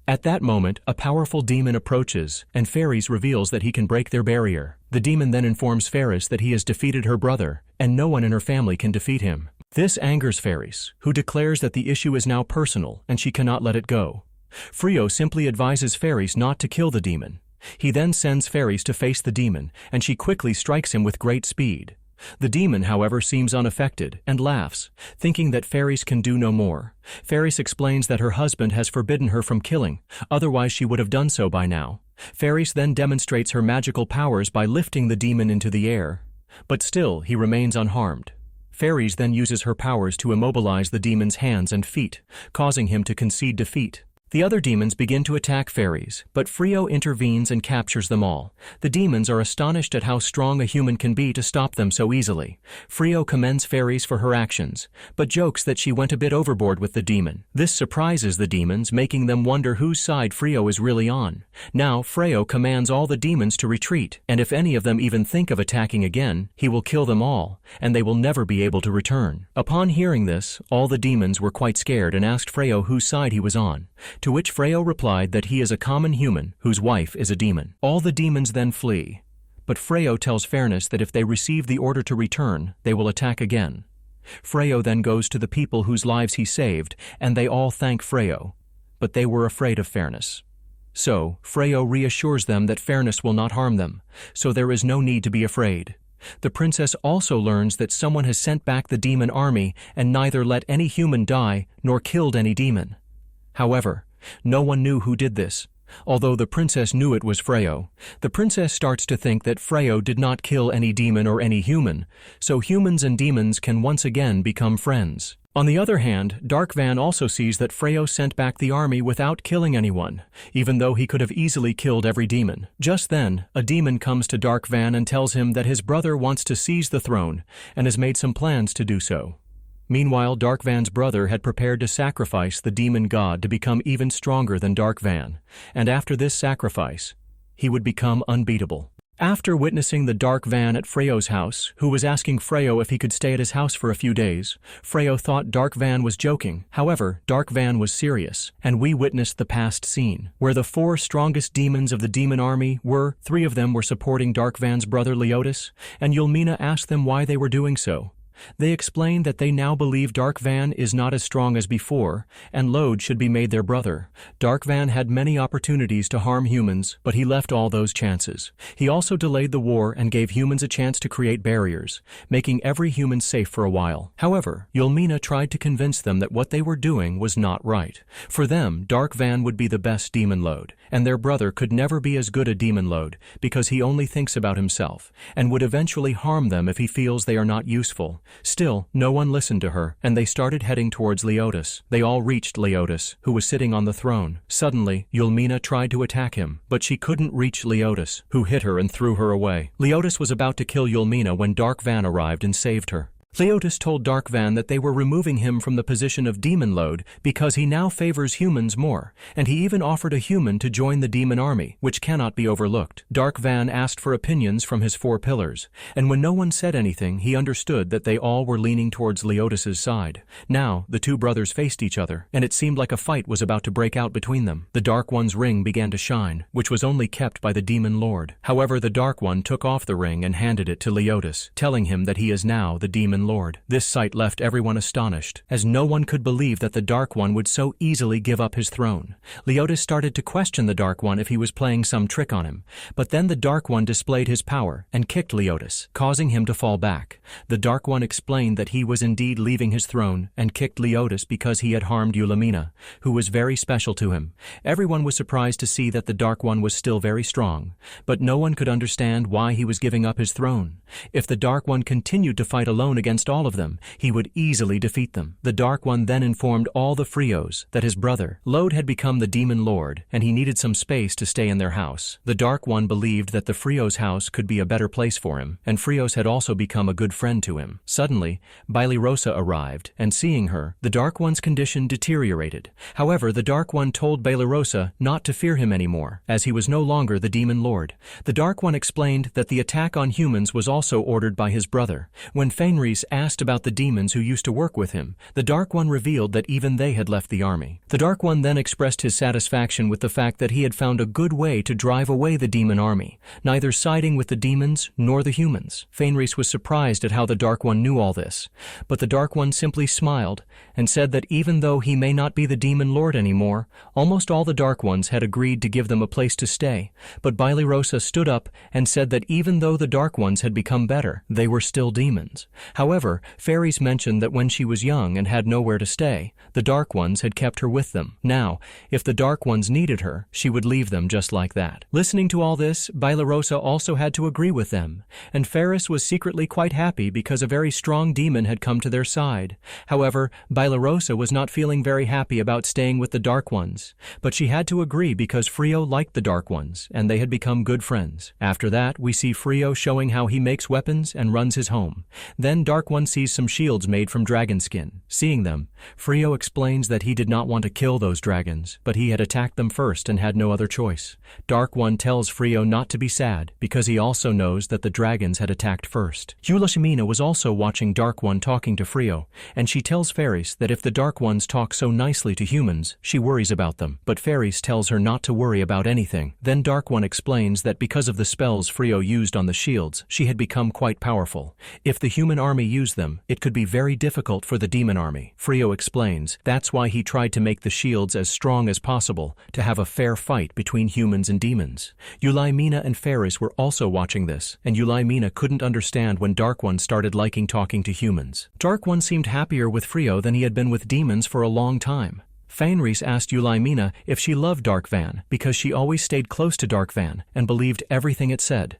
At that moment, a powerful demon approaches, and Pharis reveals that he can break their barrier. The demon then informs Pharis that he has defeated her brother, and no one in her family can defeat him. This angers Pharis, who declares that the issue is now personal and she cannot let it go. Frio simply advises Pharis not to kill the demon. He then sends Pharis to face the demon, and she quickly strikes him with great speed. The demon, however, seems unaffected and laughs, thinking that Pharis can do no more. Pharis explains that her husband has forbidden her from killing, otherwise she would have done so by now. Pharis then demonstrates her magical powers by lifting the demon into the air, but still he remains unharmed. Pharis then uses her powers to immobilize the demon's hands and feet, causing him to concede defeat. The other demons begin to attack Pharis, but Frio intervenes and captures them all. The demons are astonished at how strong a human can be to stop them so easily. Frio commends Pharis for her actions, but jokes that she went a bit overboard with the demon. This surprises the demons, making them wonder whose side Frio is really on. Now, Frio commands all the demons to retreat, and if any of them even think of attacking again, he will kill them all, and they will never be able to return. Upon hearing this, all the demons were quite scared and asked Frio whose side he was on, to which Frio replied that he is a common human whose wife is a demon. All the demons then flee, but Frio tells Fairness that if they receive the order to return, they will attack again. Frio then goes to the people whose lives he saved, and they all thank Frio, but they were afraid of Fairness. So, Frio reassures them that Fairness will not harm them, so there is no need to be afraid. The princess also learns that someone has sent back the demon army and neither let any human die nor killed any demon. However, no one knew who did this. Although the princess knew it was Frio, the princess starts to think that Frio did not kill any demon or any human, so humans and demons can once again become friends. On the other hand, Dark Van also sees that Frio sent back the army without killing anyone, even though he could have easily killed every demon. Just then, a demon comes to Dark Van and tells him that his brother wants to seize the throne and has made some plans to do so. Meanwhile, Dark Van's brother had prepared to sacrifice the demon god to become even stronger than Dark Van, and after this sacrifice, he would become unbeatable. After witnessing the Dark Van at Freyo's house, who was asking Freyo if he could stay at his house for a few days, Freyo thought Dark Van was joking. However, Dark Van was serious, and we witnessed the past scene, where the 4 strongest demons of the demon army were, 3 of them were supporting Dark Van's brother Leotis, and Yulmina asked them why they were doing so. They explain that they now believe Dark Van is not as strong as before, and Lode should be made their brother. Dark Van had many opportunities to harm humans, but he left all those chances. He also delayed the war and gave humans a chance to create barriers, making every human safe for a while. However, Yulmina tried to convince them that what they were doing was not right. For them, Dark Van would be the best demon Lode, and their brother could never be as good a demon Lode because he only thinks about himself, and would eventually harm them if he feels they are not useful. Still, no one listened to her, and they started heading towards Leotis. They all reached Leotis, who was sitting on the throne. Suddenly, Yulmina tried to attack him, but she couldn't reach Leotis, who hit her and threw her away. Leotis was about to kill Yulmina when Dark Van arrived and saved her. Leotis told Dark Van that they were removing him from the position of Demon Lode because he now favors humans more, and he even offered a human to join the demon army, which cannot be overlooked. Dark Van asked for opinions from his 4 pillars, and when no one said anything, he understood that they all were leaning towards Leotis's side. Now, the 2 brothers faced each other, and it seemed like a fight was about to break out between them. The Dark One's ring began to shine, which was only kept by the Demon Lord. However, the Dark One took off the ring and handed it to Leotis, telling him that he is now the Demon Lord. This sight left everyone astonished, as no one could believe that the Dark One would so easily give up his throne. Leotis started to question the Dark One if he was playing some trick on him, but then the Dark One displayed his power and kicked Leotis, causing him to fall back. The Dark One explained that he was indeed leaving his throne and kicked Leotis because he had harmed Yulmina, who was very special to him. Everyone was surprised to see that the Dark One was still very strong, but no one could understand why he was giving up his throne. If the Dark One continued to fight alone against all of them, he would easily defeat them. The Dark One then informed all the Frios that his brother, Lode, had become the Demon Lord, and he needed some space to stay in their house. The Dark One believed that the Frios' house could be a better place for him, and Frios had also become a good friend to him. Suddenly, Bilyrosa arrived, and seeing her, the Dark One's condition deteriorated. However, the Dark One told Bilyrosa not to fear him anymore, as he was no longer the Demon Lord. The Dark One explained that the attack on humans was also ordered by his brother. When Fenris asked about the demons who used to work with him, the Dark One revealed that even they had left the army. The Dark One then expressed his satisfaction with the fact that he had found a good way to drive away the demon army, neither siding with the demons nor the humans. Fenris was surprised at how the Dark One knew all this, but the Dark One simply smiled and said that even though he may not be the Demon Lord anymore, almost all the Dark Ones had agreed to give them a place to stay. But Bilyrosa stood up and said that even though the Dark Ones had become better, they were still demons. However, Fairies mentioned that when she was young and had nowhere to stay, the Dark Ones had kept her with them. Now, if the Dark Ones needed her, she would leave them just like that. Listening to all this, Bilyrosa also had to agree with them, and Ferris was secretly quite happy because a very strong demon had come to their side. However, Bilyrosa was not feeling very happy about staying with the Dark Ones, but she had to agree because Frio liked the Dark Ones, and they had become good friends. After that, we see Frio showing how he makes weapons and runs his home. Then Dark One sees some shields made from dragon skin. Seeing them, Frio explains that he did not want to kill those dragons, but he had attacked them first and had no other choice. Dark One tells Frio not to be sad, because he also knows that the dragons had attacked first. Yulmina was also watching Dark One talking to Frio, and she tells Fairies that if the Dark Ones talk so nicely to humans, she worries about them. But Fairies tells her not to worry about anything. Then Dark One explains that because of the spells Frio used on the shields, she had become quite powerful. If the human army used them, it could be very difficult for the demon army. Frio explains that's why he tried to make the shields as strong as possible to have a fair fight between humans and demons. Yulmina and Fairies were also watching this, and Yulmina couldn't understand when Dark One started liking talking to humans. Dark One seemed happier with Frio than he had been with demons for a long time. Fenris asked Yulmina if she loved Dark Van because she always stayed close to Dark Van and believed everything it said.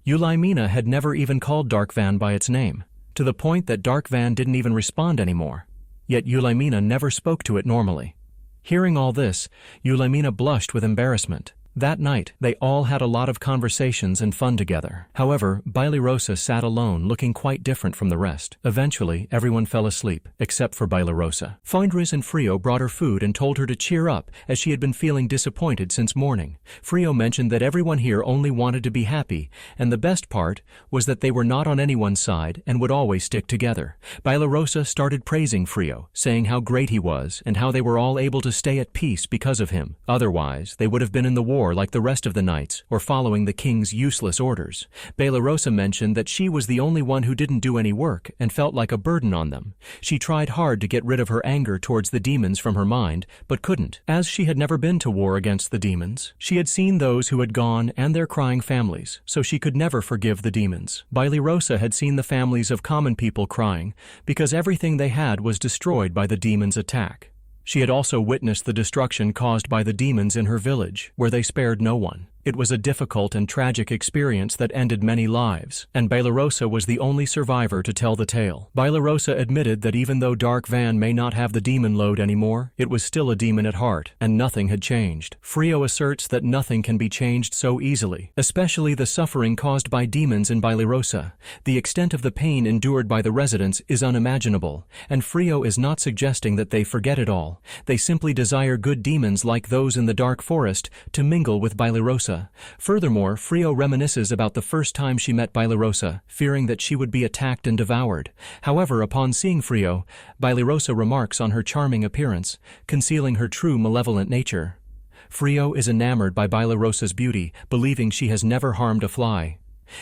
Yulmina had never even called Dark Van by its name, to the point that Dark Van didn't even respond anymore. Yet Yulmina never spoke to it normally. Hearing all this, Yulmina blushed with embarrassment. That night, they all had a lot of conversations and fun together. However, Bilyrosa sat alone, looking quite different from the rest. Eventually, everyone fell asleep, except for Bilyrosa. Fenris and Frio brought her food and told her to cheer up, as she had been feeling disappointed since morning. Frio mentioned that everyone here only wanted to be happy, and the best part was that they were not on anyone's side and would always stick together. Bilyrosa started praising Frio, saying how great he was and how they were all able to stay at peace because of him. Otherwise, they would have been in the war war like the rest of the knights or following the king's useless orders. Bailarosa mentioned that she was the only one who didn't do any work and felt like a burden on them. She tried hard to get rid of her anger towards the demons from her mind, but couldn't, as she had never been to war against the demons. She had seen those who had gone and their crying families, so she could never forgive the demons. Bailarosa had seen the families of common people crying because everything they had was destroyed by the demons' attack. She had also witnessed the destruction caused by the demons in her village, where they spared no one. It was a difficult and tragic experience that ended many lives, and Bailarosa was the only survivor to tell the tale. Bailarosa admitted that even though Dark Van may not have the demon load anymore, it was still a demon at heart, and nothing had changed. Frio asserts that nothing can be changed so easily, especially the suffering caused by demons in Bailarosa. The extent of the pain endured by the residents is unimaginable, and Frio is not suggesting that they forget it all. They simply desire good demons like those in the dark forest to mingle with Bailarosa. Furthermore, Frio reminisces about the first time she met Bailarosa, fearing that she would be attacked and devoured. However, upon seeing Frio, Bailarosa remarks on her charming appearance, concealing her true malevolent nature. Frio is enamored by Bailarosa's beauty, believing she has never harmed a fly.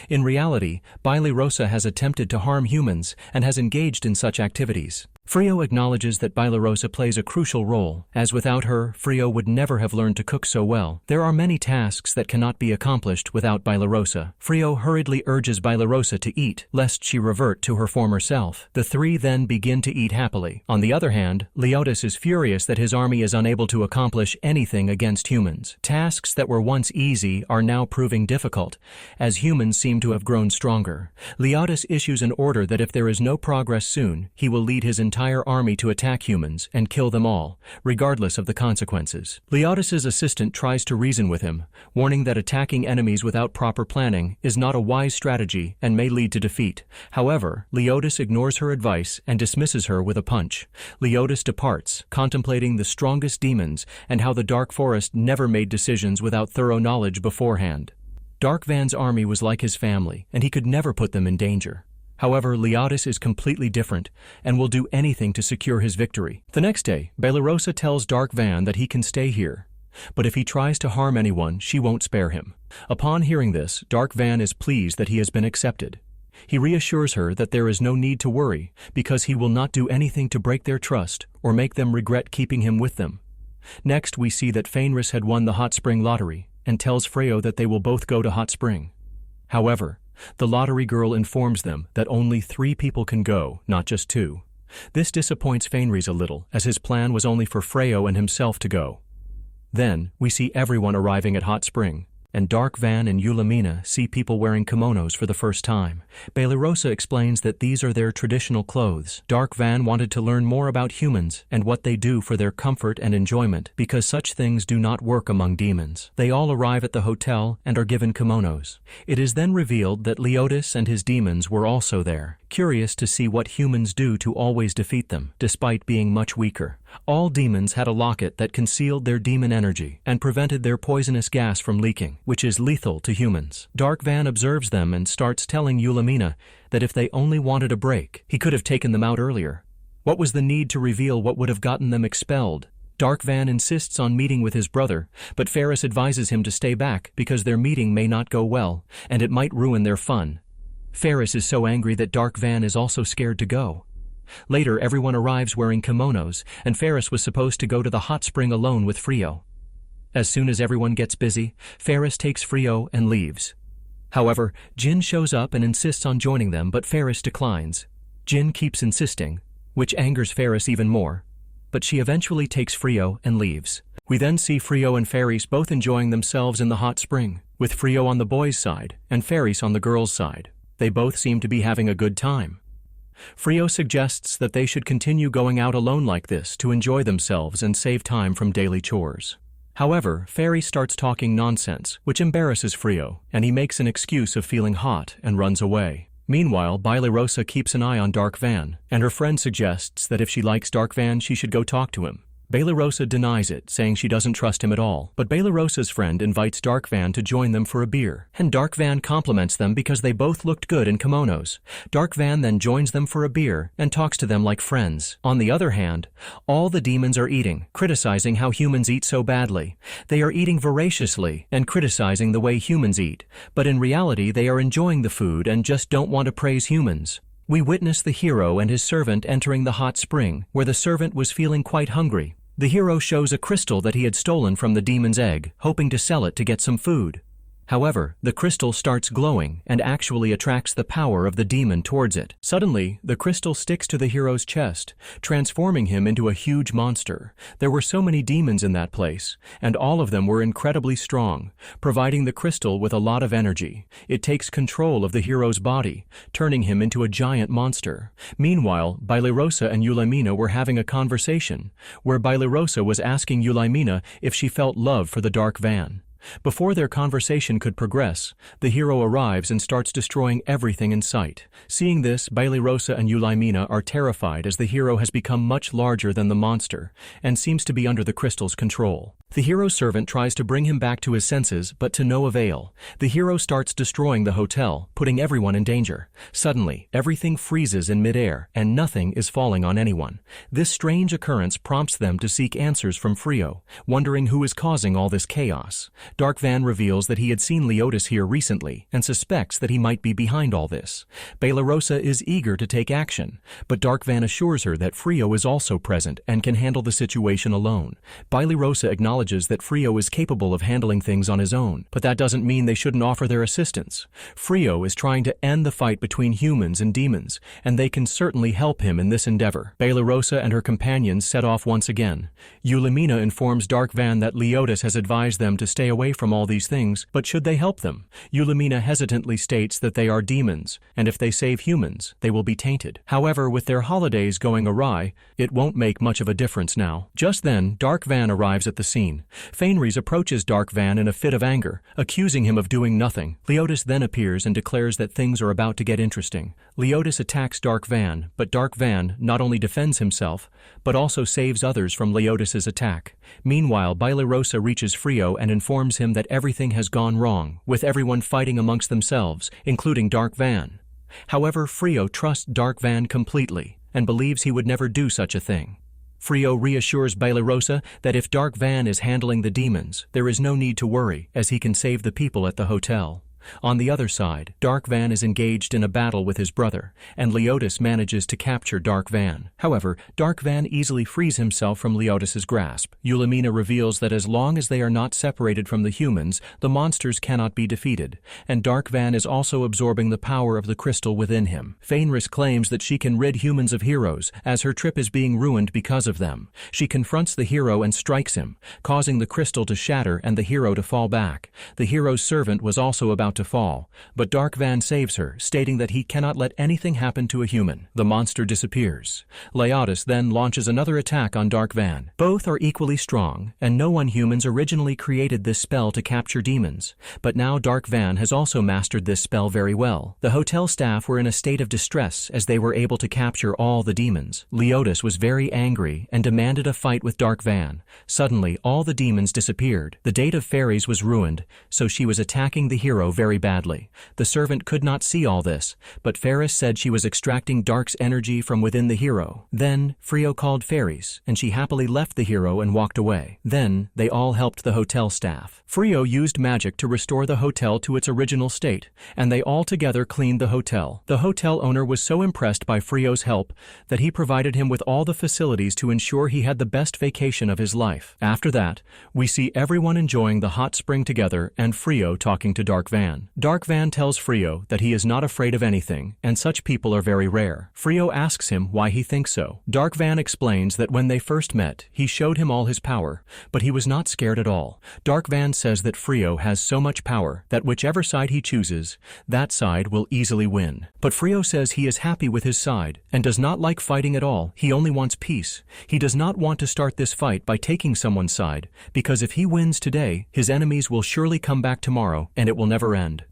In reality, Bailarosa has attempted to harm humans and has engaged in such activities. Frio acknowledges that Bailarosa plays a crucial role, as without her, Frio would never have learned to cook so well. There are many tasks that cannot be accomplished without Bailarosa. Frio hurriedly urges Bailarosa to eat, lest she revert to her former self. The three then begin to eat happily. On the other hand, Leotis is furious that his army is unable to accomplish anything against humans. Tasks that were once easy are now proving difficult, as humans seem to have grown stronger. Leotis issues an order that if there is no progress soon, he will lead his entire army to attack humans and kill them all, regardless of the consequences. Leotis's assistant tries to reason with him, warning that attacking enemies without proper planning is not a wise strategy and may lead to defeat. However, Leotis ignores her advice and dismisses her with a punch. Leotis departs, contemplating the strongest demons and how the Dark Forest never made decisions without thorough knowledge beforehand. Dark Van's army was like his family, and he could never put them in danger. However, Leotis is completely different and will do anything to secure his victory. The next day, Bailarosa tells Dark Van that he can stay here, but if he tries to harm anyone, she won't spare him. Upon hearing this, Dark Van is pleased that he has been accepted. He reassures her that there is no need to worry because he will not do anything to break their trust or make them regret keeping him with them. Next, we see that Fenris had won the Hot Spring lottery and tells Freo that they will both go to Hot Spring. However, the lottery girl informs them that only 3 people can go, not just 2. This disappoints Fenris a little, as his plan was only for Freo and himself to go. Then, we see everyone arriving at Hot Spring, and Dark Van and Eulamina see people wearing kimonos for the first time. Bailarosa explains that these are their traditional clothes. Dark Van wanted to learn more about humans and what they do for their comfort and enjoyment, because such things do not work among demons. They all arrive at the hotel and are given kimonos. It is then revealed that Leotis and his demons were also there, curious to see what humans do to always defeat them, despite being much weaker. All demons had a locket that concealed their demon energy and prevented their poisonous gas from leaking, which is lethal to humans. Dark Van observes them and starts telling Eulamina that if they only wanted a break, he could have taken them out earlier. What was the need to reveal what would have gotten them expelled? Dark Van insists on meeting with his brother, but Ferris advises him to stay back because their meeting may not go well, and it might ruin their fun. Ferris is so angry that Dark Van is also scared to go. Later, everyone arrives wearing kimonos, and Ferris was supposed to go to the hot spring alone with Freo. As soon as everyone gets busy, Ferris takes Freo and leaves. However, Jin shows up and insists on joining them, but Ferris declines. Jin keeps insisting, which angers Ferris even more, but she eventually takes Freo and leaves. We then see Freo and Ferris both enjoying themselves in the hot spring, with Freo on the boys' side and Ferris on the girls' side. They both seem to be having a good time. Freo suggests that they should continue going out alone like this to enjoy themselves and save time from daily chores. However, Ferris starts talking nonsense, which embarrasses Freo, and he makes an excuse of feeling hot and runs away. Meanwhile, Bailarosa keeps an eye on Dark Van, and her friend suggests that if she likes Dark Van, she should go talk to him. Bailarosa denies it, saying she doesn't trust him at all. But Bailarosa's friend invites Dark Van to join them for a beer, and Dark Van compliments them because they both looked good in kimonos. Dark Van then joins them for a beer and talks to them like friends. On the other hand, all the demons are eating, criticizing how humans eat so badly. They are eating voraciously and criticizing the way humans eat, but in reality they are enjoying the food and just don't want to praise humans. We witness the hero and his servant entering the hot spring, where the servant was feeling quite hungry. The hero shows a crystal that he had stolen from the demon's egg, hoping to sell it to get some food. However, the crystal starts glowing and actually attracts the power of the demon towards it. Suddenly, the crystal sticks to the hero's chest, transforming him into a huge monster. There were so many demons in that place, and all of them were incredibly strong, providing the crystal with a lot of energy. It takes control of the hero's body, turning him into a giant monster. Meanwhile, Bailarosa and Eulimina were having a conversation, where Bailarosa was asking Eulimina if she felt love for the Dark Van. Before their conversation could progress, the hero arrives and starts destroying everything in sight. Seeing this, Bailarosa and Eulimina are terrified as the hero has become much larger than the monster and seems to be under the crystal's control. The hero's servant tries to bring him back to his senses, but to no avail. The hero starts destroying the hotel, putting everyone in danger. Suddenly, everything freezes in midair, and nothing is falling on anyone. This strange occurrence prompts them to seek answers from Frio, wondering who is causing all this chaos. Dark Van reveals that he had seen Leotis here recently, and suspects that he might be behind all this. Bailarosa is eager to take action, but Dark Van assures her that Frio is also present and can handle the situation alone. Bailarosa acknowledges that Frio is capable of handling things on his own, but that doesn't mean they shouldn't offer their assistance. Frio is trying to end the fight between humans and demons, and they can certainly help him in this endeavor. Bailarosa and her companions set off once again. Eulimina informs Dark Van that Leotis has advised them to stay away from all these things, but should they help them? Eulimina hesitantly states that they are demons, and if they save humans, they will be tainted. However, with their holidays going awry, it won't make much of a difference now. Just then, Dark Van arrives at the scene. Fenris approaches Dark Van in a fit of anger, accusing him of doing nothing. Leotis then appears and declares that things are about to get interesting. Leotis attacks Dark Van, but Dark Van not only defends himself, but also saves others from Leotis's attack. Meanwhile, Bailarosa reaches Frio and informs him that everything has gone wrong, with everyone fighting amongst themselves, including Dark Van. However, Frio trusts Dark Van completely, and believes he would never do such a thing. Frio reassures Bailarosa that if Dark Van is handling the demons, there is no need to worry, as he can save the people at the hotel. On the other side, Dark Van is engaged in a battle with his brother, and Leotis manages to capture Dark Van. However, Dark Van easily frees himself from Leotis's grasp. Eulimina reveals that as long as they are not separated from the humans, the monsters cannot be defeated, and Dark Van is also absorbing the power of the crystal within him. Fenris claims that she can rid humans of heroes, as her trip is being ruined because of them. She confronts the hero and strikes him, causing the crystal to shatter and the hero to fall back. The hero's servant was also about to fall, but Dark Van saves her, stating that he cannot let anything happen to a human. The monster disappears. Leotis then launches another attack on Dark Van. Both are equally strong, and no one humans originally created this spell to capture demons, but now Dark Van has also mastered this spell very well. The hotel staff were in a state of distress as they were able to capture all the demons. Leotis was very angry and demanded a fight with Dark Van. Suddenly, all the demons disappeared. The date of fairies was ruined, so she was attacking the hero very badly. The servant could not see all this, but Ferris said she was extracting Dark's energy from within the hero. Then, Frio called fairies, and she happily left the hero and walked away. Then, they all helped the hotel staff. Frio used magic to restore the hotel to its original state, and they all together cleaned the hotel. The hotel owner was so impressed by Frio's help that he provided him with all the facilities to ensure he had the best vacation of his life. After that, we see everyone enjoying the hot spring together and Frio talking to Dark Van. Dark Van tells Frio that he is not afraid of anything, and such people are very rare. Frio asks him why he thinks so. Dark Van explains that when they first met, he showed him all his power, but he was not scared at all. Dark Van says that Frio has so much power that whichever side he chooses, that side will easily win. But Frio says he is happy with his side and does not like fighting at all. He only wants peace. He does not want to start this fight by taking someone's side, because if he wins today, his enemies will surely come back tomorrow and it will never end.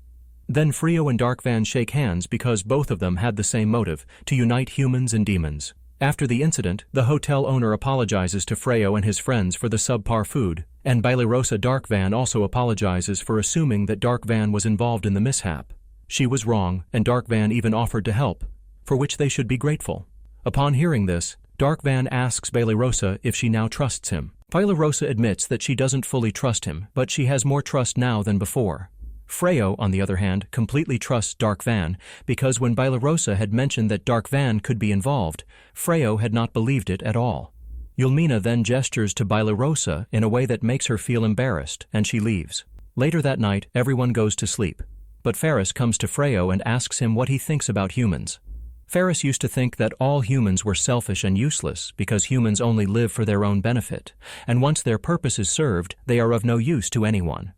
Then Frio and Dark Van shake hands because both of them had the same motive, to unite humans and demons. After the incident, the hotel owner apologizes to Freyo and his friends for the subpar food, and Bilarosa Darkvan also apologizes for assuming that Darkvan was involved in the mishap. She was wrong, and Darkvan even offered to help, for which they should be grateful. Upon hearing this, Darkvan asks Bilarosa if she now trusts him. Bilarosa admits that she doesn't fully trust him, but she has more trust now than before. Freyo, on the other hand, completely trusts Darkvan because when Bilarosa had mentioned that Darkvan could be involved, Freyo had not believed it at all. Yulmina then gestures to Bilarosa in a way that makes her feel embarrassed, and she leaves. Later that night, everyone goes to sleep. But Ferris comes to Freyo and asks him what he thinks about humans. Ferris used to think that all humans were selfish and useless because humans only live for their own benefit, and once their purpose is served, they are of no use to anyone.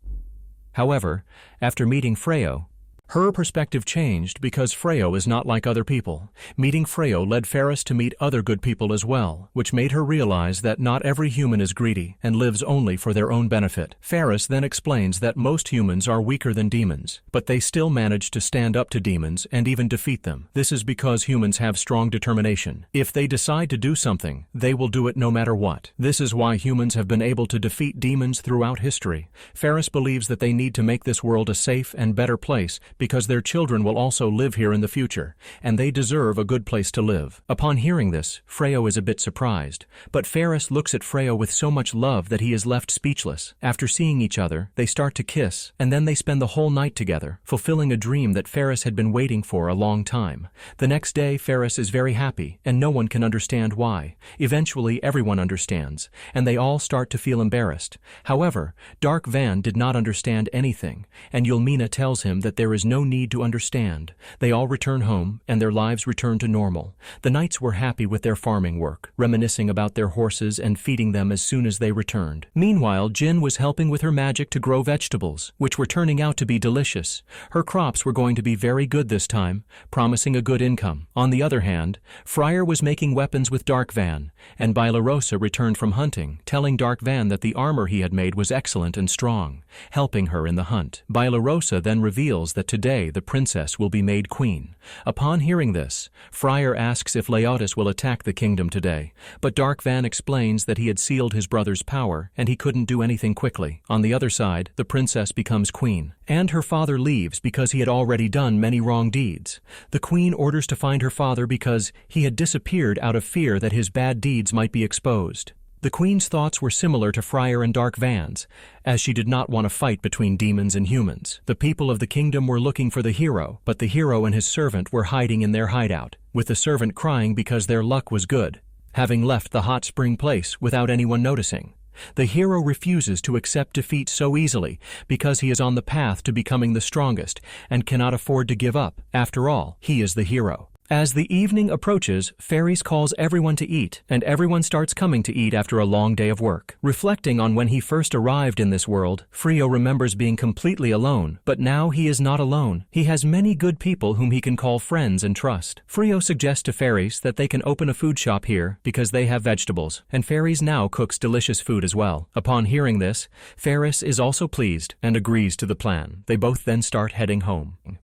However, after meeting Freyo, her perspective changed because Freyo is not like other people. Meeting Freyo led Ferris to meet other good people as well, which made her realize that not every human is greedy and lives only for their own benefit. Ferris then explains that most humans are weaker than demons, but they still manage to stand up to demons and even defeat them. This is because humans have strong determination. If they decide to do something, they will do it no matter what. This is why humans have been able to defeat demons throughout history. Ferris believes that they need to make this world a safe and better place because their children will also live here in the future, and they deserve a good place to live. Upon hearing this, Freyo is a bit surprised, but Ferris looks at Freyo with so much love that he is left speechless. After seeing each other, they start to kiss, and then they spend the whole night together, fulfilling a dream that Ferris had been waiting for a long time. The next day, Ferris is very happy, and no one can understand why. Eventually, everyone understands, and they all start to feel embarrassed. However, Darkvan did not understand anything, and Yulmina tells him that there is no need to understand. They all return home, and their lives return to normal. The knights were happy with their farming work, reminiscing about their horses and feeding them as soon as they returned. Meanwhile, Jin was helping with her magic to grow vegetables, which were turning out to be delicious. Her crops were going to be very good this time, promising a good income. On the other hand, Friar was making weapons with Darkvan, and Bilarosa returned from hunting, telling Darkvan that the armor he had made was excellent and strong, helping her in the hunt. Bilarosa then reveals that today the princess will be made queen. Upon hearing this, Friar asks if Leotis will attack the kingdom today, but Darkvan explains that he had sealed his brother's power and he couldn't do anything quickly. On the other side, the princess becomes queen, and her father leaves because he had already done many wrong deeds. The queen orders to find her father because he had disappeared out of fear that his bad deeds might be exposed. The queen's thoughts were similar to Friar and Darkvan's, as she did not want a fight between demons and humans. The people of the kingdom were looking for the hero, but the hero and his servant were hiding in their hideout, with the servant crying because their luck was good, having left the hot spring place without anyone noticing. The hero refuses to accept defeat so easily because he is on the path to becoming the strongest and cannot afford to give up. After all, he is the hero. As the evening approaches, Ferris calls everyone to eat, and everyone starts coming to eat after a long day of work. Reflecting on when he first arrived in this world, Freyo remembers being completely alone, but now he is not alone. He has many good people whom he can call friends and trust. Freyo suggests to Ferris that they can open a food shop here because they have vegetables, and Ferris now cooks delicious food as well. Upon hearing this, Ferris is also pleased and agrees to the plan. They both then start heading home.